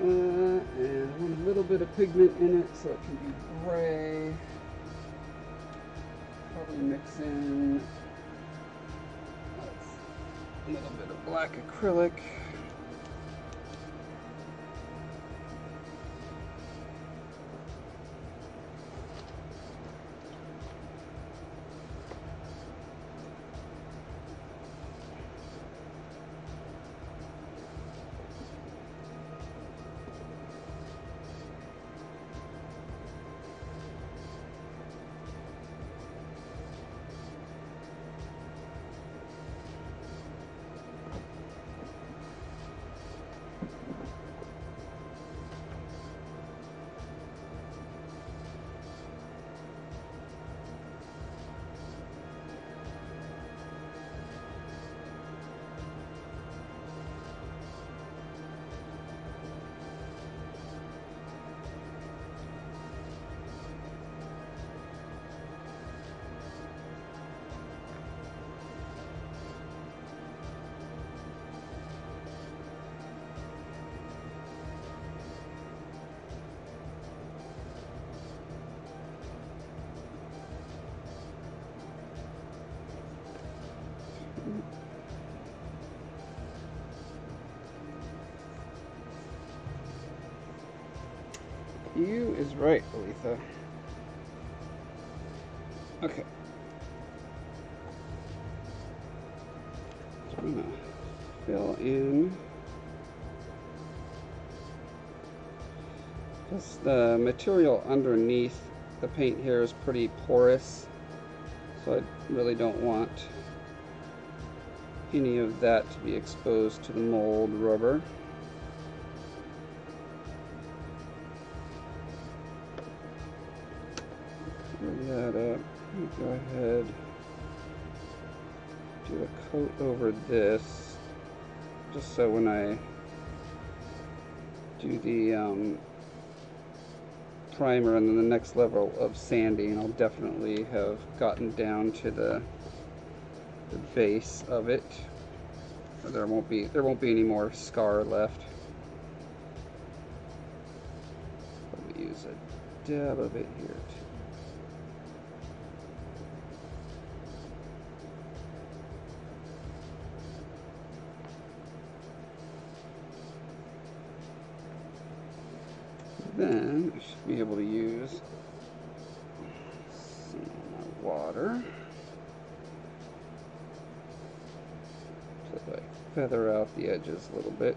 And a little bit of pigment in it so it can be gray. Probably mix in a little bit of black acrylic. You is right, Aletha. Okay. So I'm gonna fill in this. The material underneath the paint here is pretty porous, so I really don't want any of that to be exposed to the mold rubber. That up. Go ahead, do a coat over this, just so when I do the primer and then the next level of sanding, I'll definitely have gotten down to the base of it. So there won't be any more scar left. Probably use a dab of it here too. Then I should be able to use some of my water to like feather out the edges a little bit.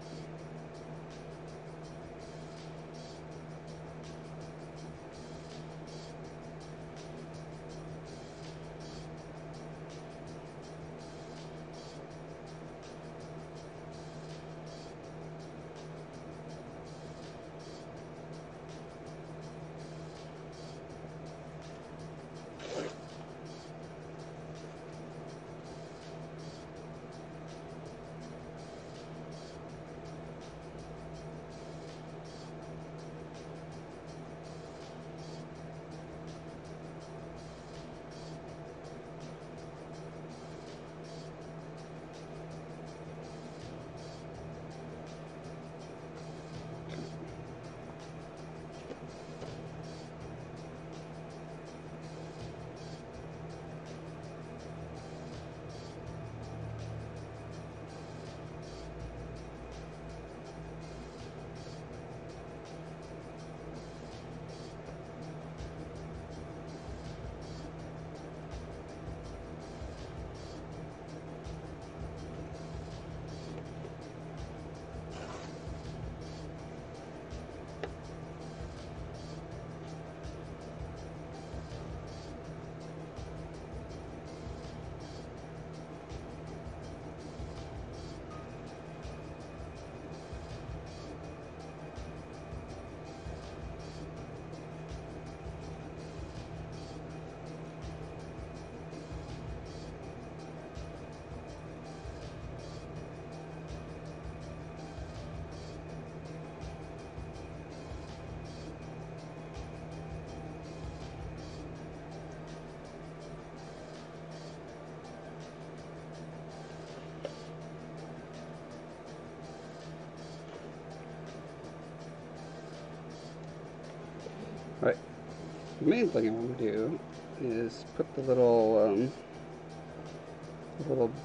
The main thing I want to do is put the little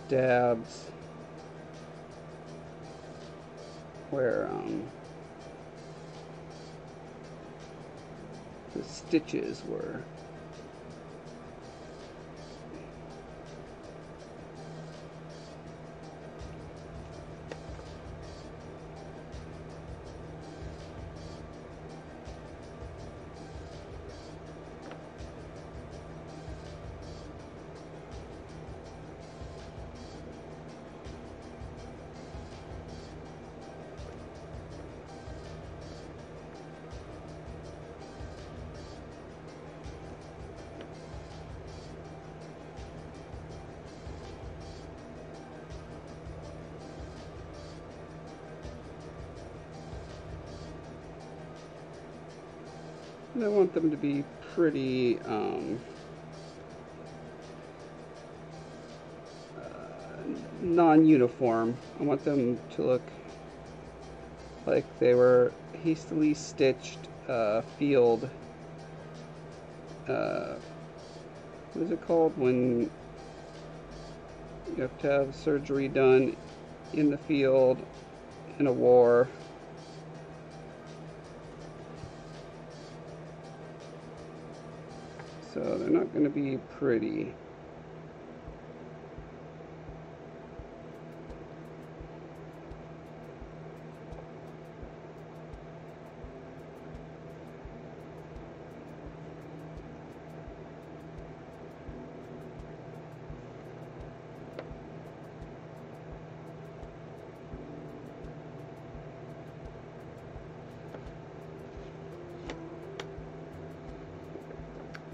dabs where the stitches were. And I want them to be pretty non-uniform. I want them to look like they were hastily stitched field. What is it called when you have to have surgery done in the field in a war? So they're not going to be pretty.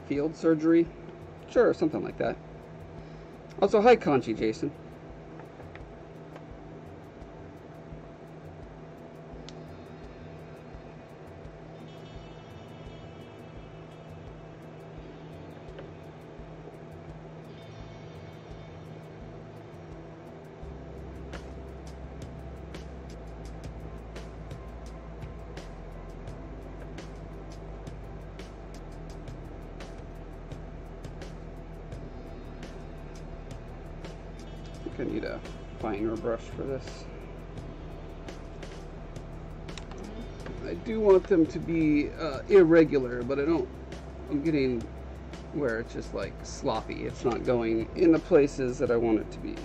Field surgery? Sure, something like that. Also, hi, Conchi Jason. I need a finer brush for this. I do want them to be irregular, but I'm getting where it's just like sloppy. It's not going in the places that I want it to be.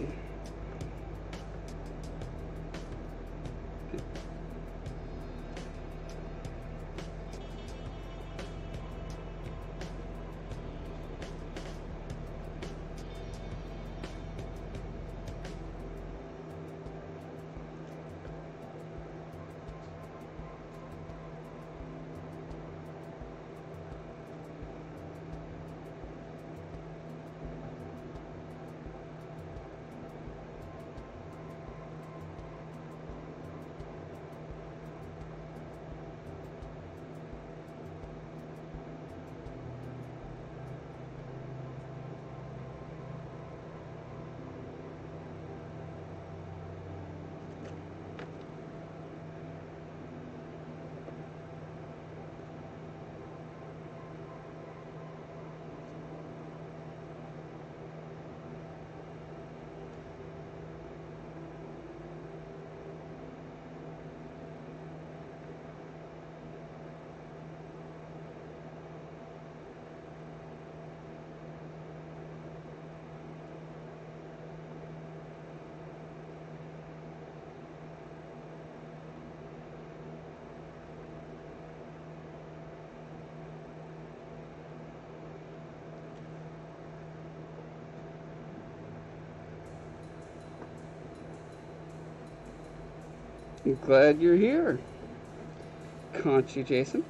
I'm glad you're here, Conchi Jason.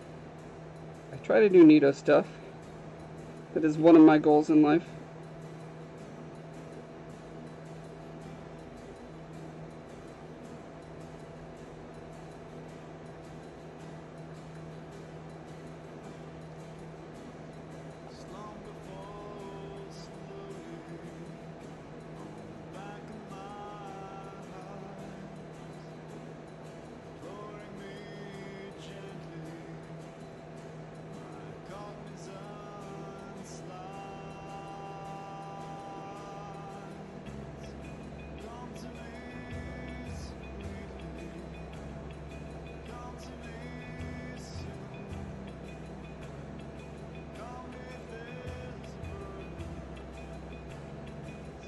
I try to do neato stuff. That is one of my goals in life.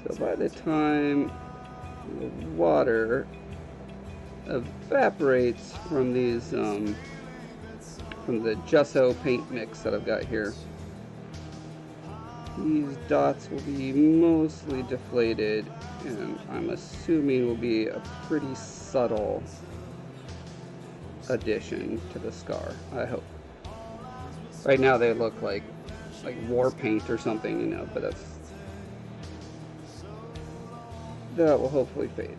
So by the time the water evaporates from these, from the gesso paint mix that I've got here, these dots will be mostly deflated, and I'm assuming will be a pretty subtle addition to the scar, I hope. Right now they look like war paint or something, you know, but that will hopefully fade.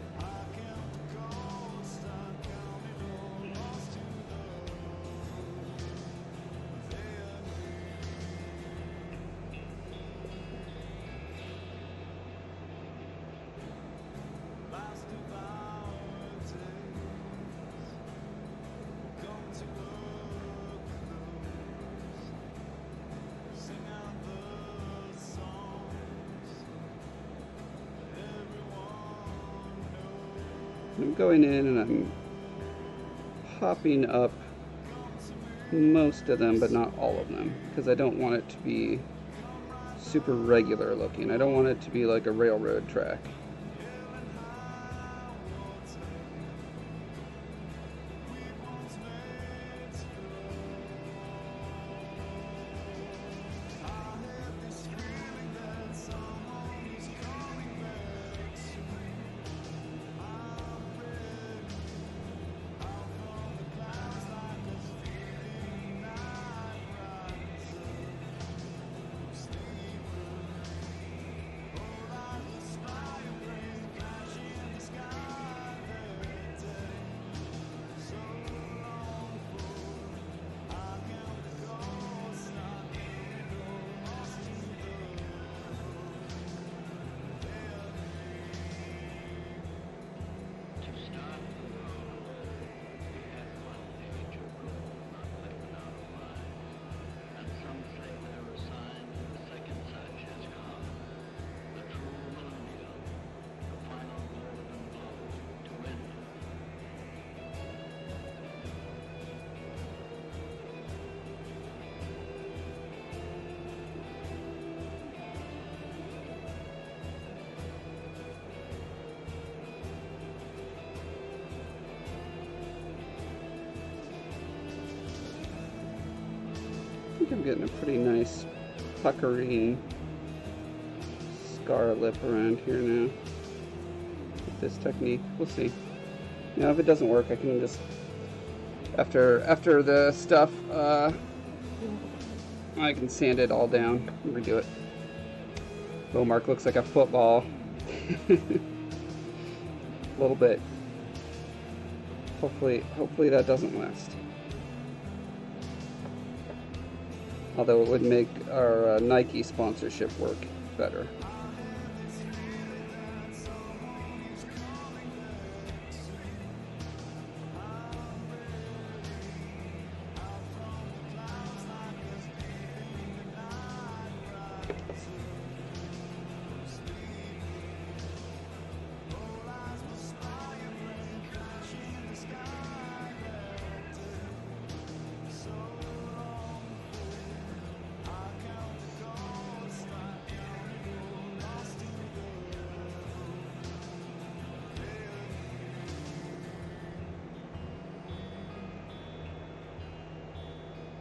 I'm going in and I'm popping up most of them, but not all of them, because I don't want it to be super regular looking. I don't want it to be like a railroad track. I think I'm getting a pretty nice puckering scar lip around here now with this technique. We'll see. Now if it doesn't work, I can just, after the stuff, I can sand it all down and redo it. Bowmark looks like a football. A little bit. Hopefully that doesn't last. Although it would make our Nike sponsorship work better.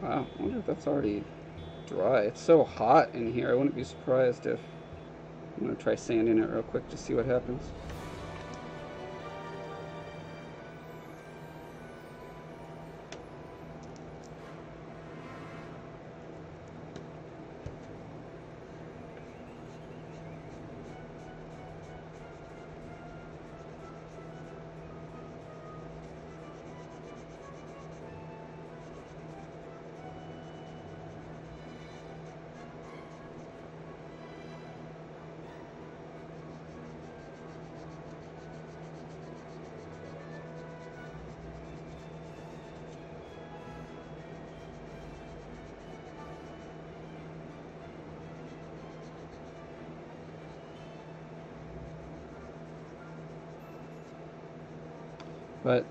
Wow, I wonder if that's already dry. It's so hot in here, I wouldn't be surprised if... I'm going to try sanding it real quick to see what happens. But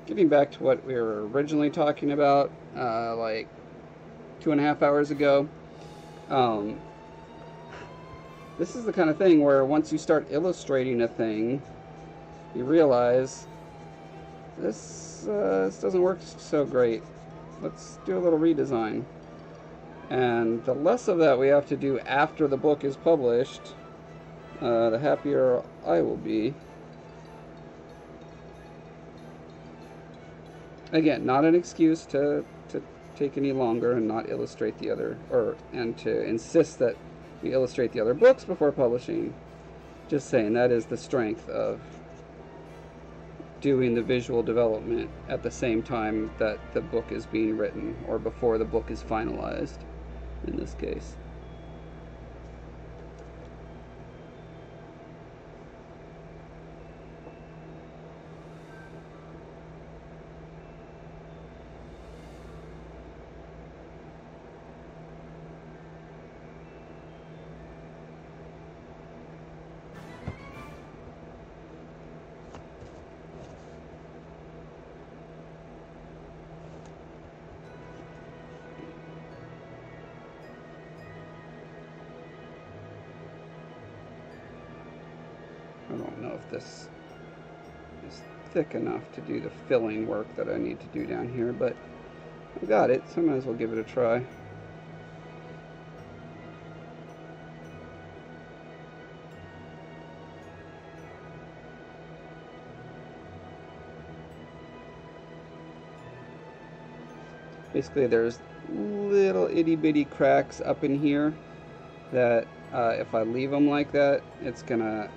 getting back to what we were originally talking about, like 2.5 hours ago, this is the kind of thing where once you start illustrating a thing, you realize this doesn't work so great. Let's do a little redesign. And the less of that we have to do after the book is published, the happier I will be. Again, not an excuse to take any longer and not illustrate the other, and to insist that we illustrate the other books before publishing. Just saying, that is the strength of doing the visual development at the same time that the book is being written, or before the book is finalized in this case. I don't know if this is thick enough to do the filling work that I need to do down here, but I got it, so I might as well give it a try. Basically, there's little itty-bitty cracks up in here that if I leave them like that, it's gonna,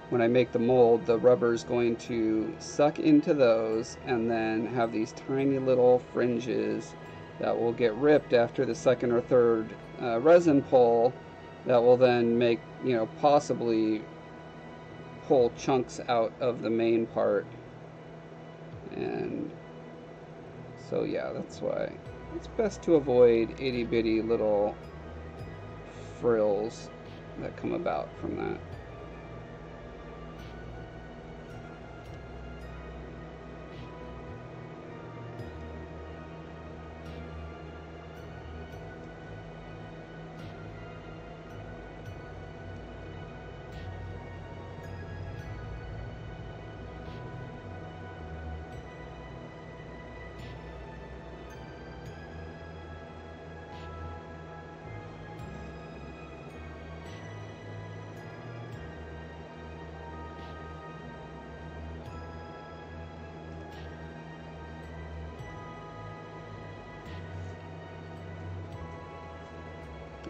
when I make the mold, the rubber's going to suck into those and then have these tiny little fringes that will get ripped after the second or third resin pull, that will then make, possibly pull chunks out of the main part. And so yeah, that's why it's best to avoid itty-bitty little frills that come about from that.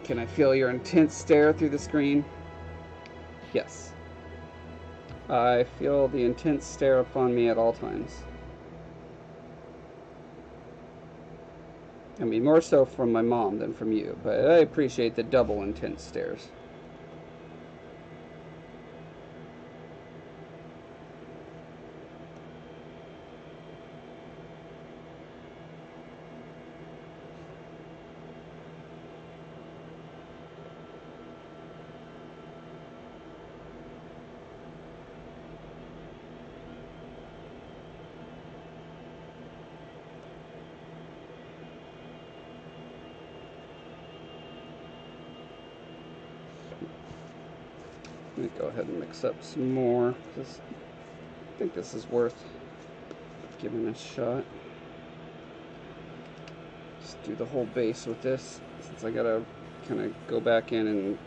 Can I feel your intense stare through the screen? Yes. I feel the intense stare upon me at all times. I mean, more so from my mom than from you, but I appreciate the double intense stares. Let me go ahead and mix up some more, because I think this is worth giving a shot. Just do the whole base with this, since I gotta kind of go back in and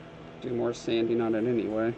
do more sanding on it anyway.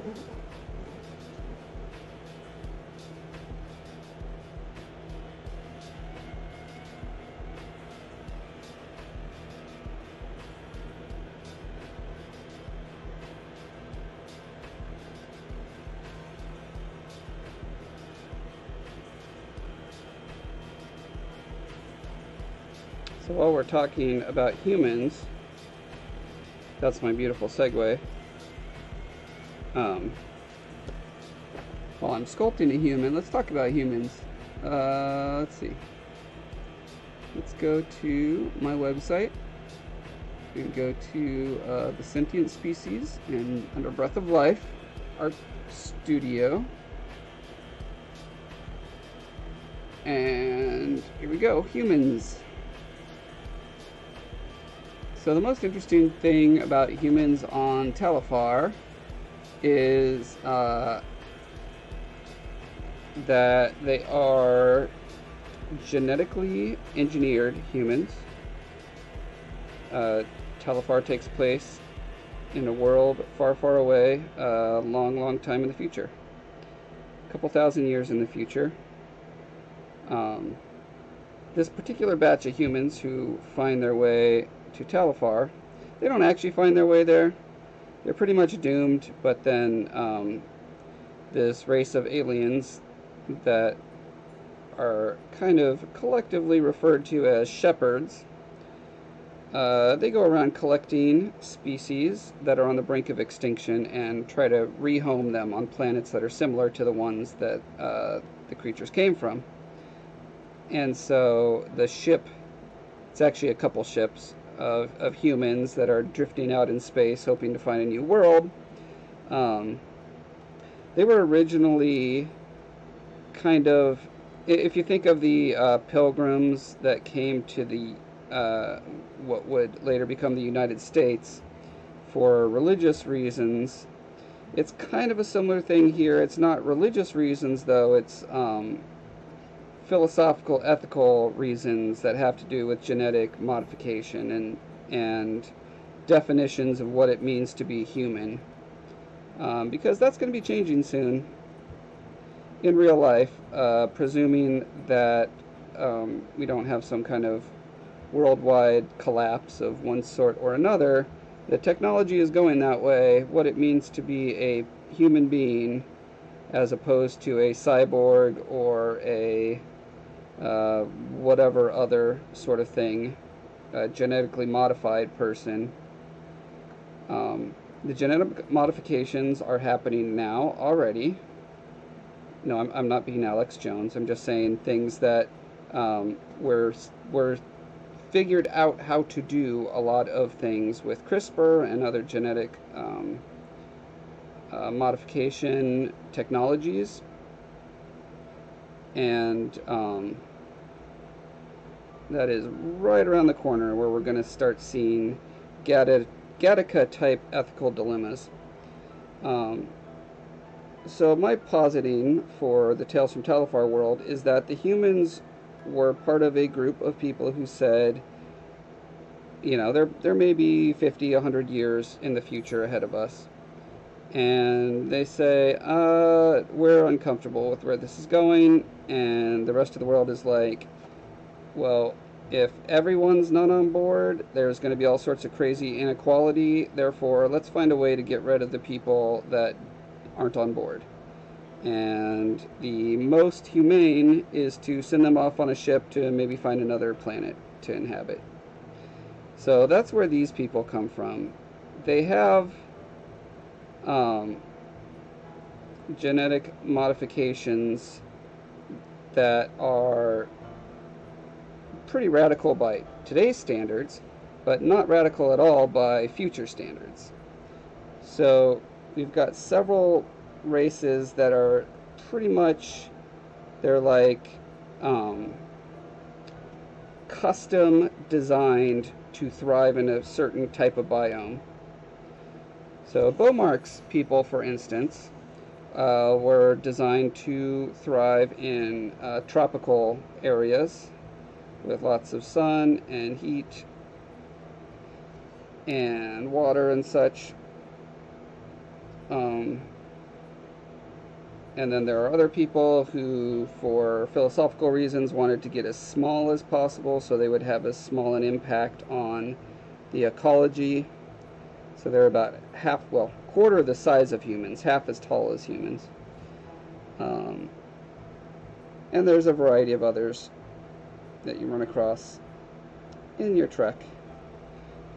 So while we're talking about humans, that's my beautiful segue. While I'm sculpting a human, let's talk about humans. Let's see. Let's go to my website. We can go to the sentient species, and under Breath of Life, Art Studio. And here we go, humans. So the most interesting thing about humans on Telefar is that they are genetically engineered humans. Telefar takes place in a world far, far away, a long, long time in the future. A couple thousand years in the future. This particular batch of humans who find their way to Telefar, they don't actually find their way there. They're pretty much doomed, but then this race of aliens that are kind of collectively referred to as shepherds, they go around collecting species that are on the brink of extinction and try to rehome them on planets that are similar to the ones that the creatures came from. And so the ship, it's actually a couple ships of humans that are drifting out in space hoping to find a new world. They were originally kind of, if you think of the pilgrims that came to the what would later become the United States for religious reasons, it's kind of a similar thing here. It's not religious reasons, though. It's philosophical, ethical reasons that have to do with genetic modification and definitions of what it means to be human, because that's going to be changing soon in real life, presuming that we don't have some kind of worldwide collapse of one sort or another. The technology is going that way. What it means to be a human being as opposed to a cyborg or a whatever other sort of thing, a genetically modified person. The genetic modifications are happening now already. No, I'm not being Alex Jones. I'm just saying things that we're figured out how to do a lot of things with CRISPR and other genetic modification technologies. And that is right around the corner where we're going to start seeing Gattaca-type ethical dilemmas. So my positing for the Tales from Telefar world is that the humans were part of a group of people who said, you know, there may be 50, 100 years in the future ahead of us. And they say, we're uncomfortable with where this is going. And the rest of the world is like, well, if everyone's not on board, there's going to be all sorts of crazy inequality. Therefore, let's find a way to get rid of the people that aren't on board. And the most humane is to send them off on a ship to maybe find another planet to inhabit. So that's where these people come from. They have genetic modifications that are pretty radical by today's standards, but not radical at all by future standards. So we've got several races that are pretty much, they're like custom designed to thrive in a certain type of biome. So Bowmark's people, for instance, were designed to thrive in tropical areas with lots of sun and heat and water and such. And then there are other people who, for philosophical reasons, wanted to get as small as possible so they would have as small an impact on the ecology. So they're about half, well, quarter the size of humans, half as tall as humans. And there's a variety of others that you run across in your trek,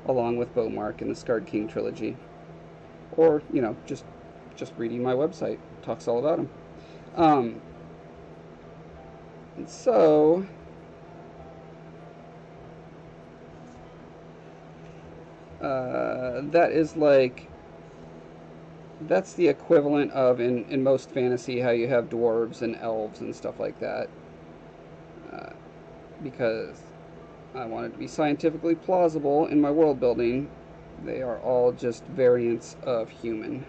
along with Bowmark and the Scarred King trilogy. Or, you know, just reading my website. Talks all about them. And so that is like, that's the equivalent of in most fantasy how you have dwarves and elves and stuff like that. Because I wanted to be scientifically plausible in my world building, they are all just variants of human.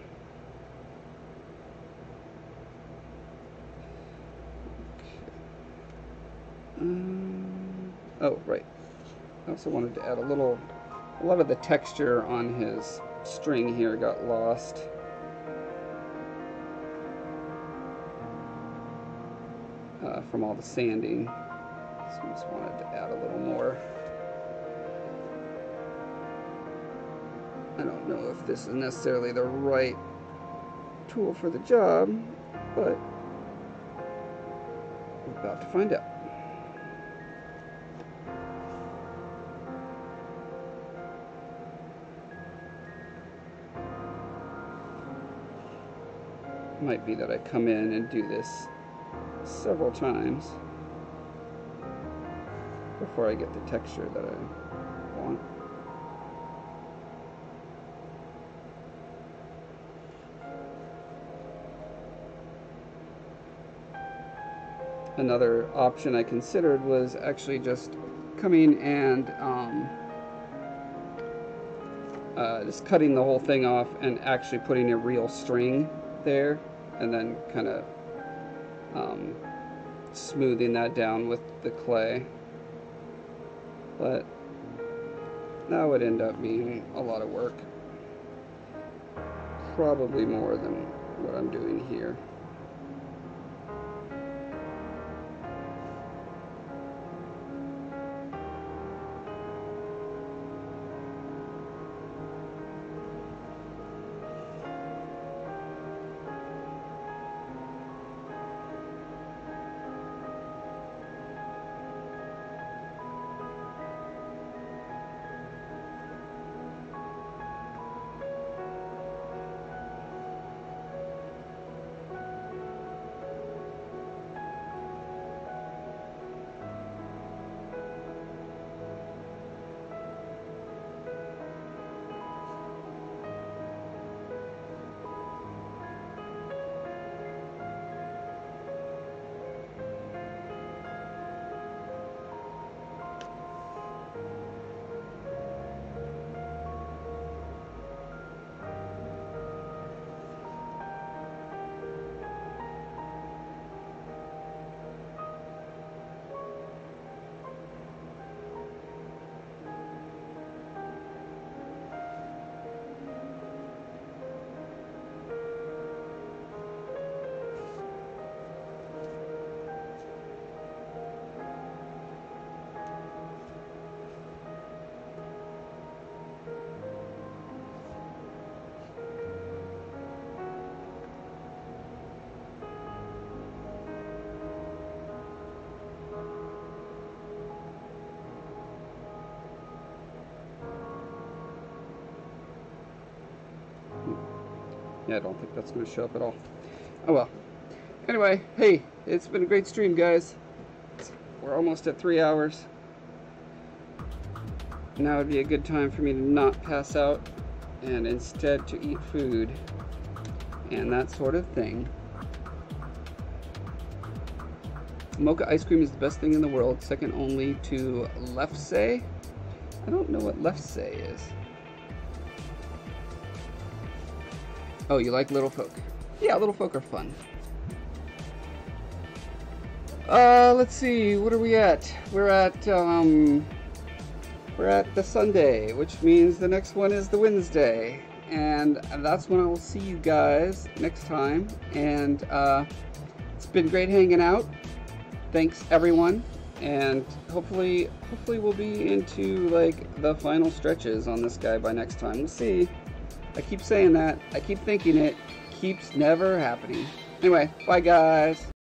Oh, right. I also wanted to add a lot of the texture on his string here got lost. From all the sanding. So I just wanted to add a little more. I don't know if this is necessarily the right tool for the job, but we're about to find out. Might be that I come in and do this several times before I get the texture that I want. Another option I considered was actually just coming and just cutting the whole thing off and actually putting a real string there, and then kind of smoothing that down with the clay. But that would end up being a lot of work. Probably more than what I'm doing here. Yeah, I don't think that's going to show up at all. Oh well. Anyway, hey, it's been a great stream, guys. We're almost at 3 hours. Now would be a good time for me to not pass out and instead to eat food and that sort of thing. Mocha ice cream is the best thing in the world, second only to Lefse. I don't know what Lefse is. Oh, you like little folk? Yeah, little folk are fun. Let's see, what are we at? We're at the Sunday, which means the next one is the Wednesday. and that's when I will see you guys next time. And it's been great hanging out. Thanks everyone, and hopefully we'll be into like the final stretches on this guy by next time. We'll see. I keep saying that, I keep thinking it, keeps never happening. Anyway, bye guys.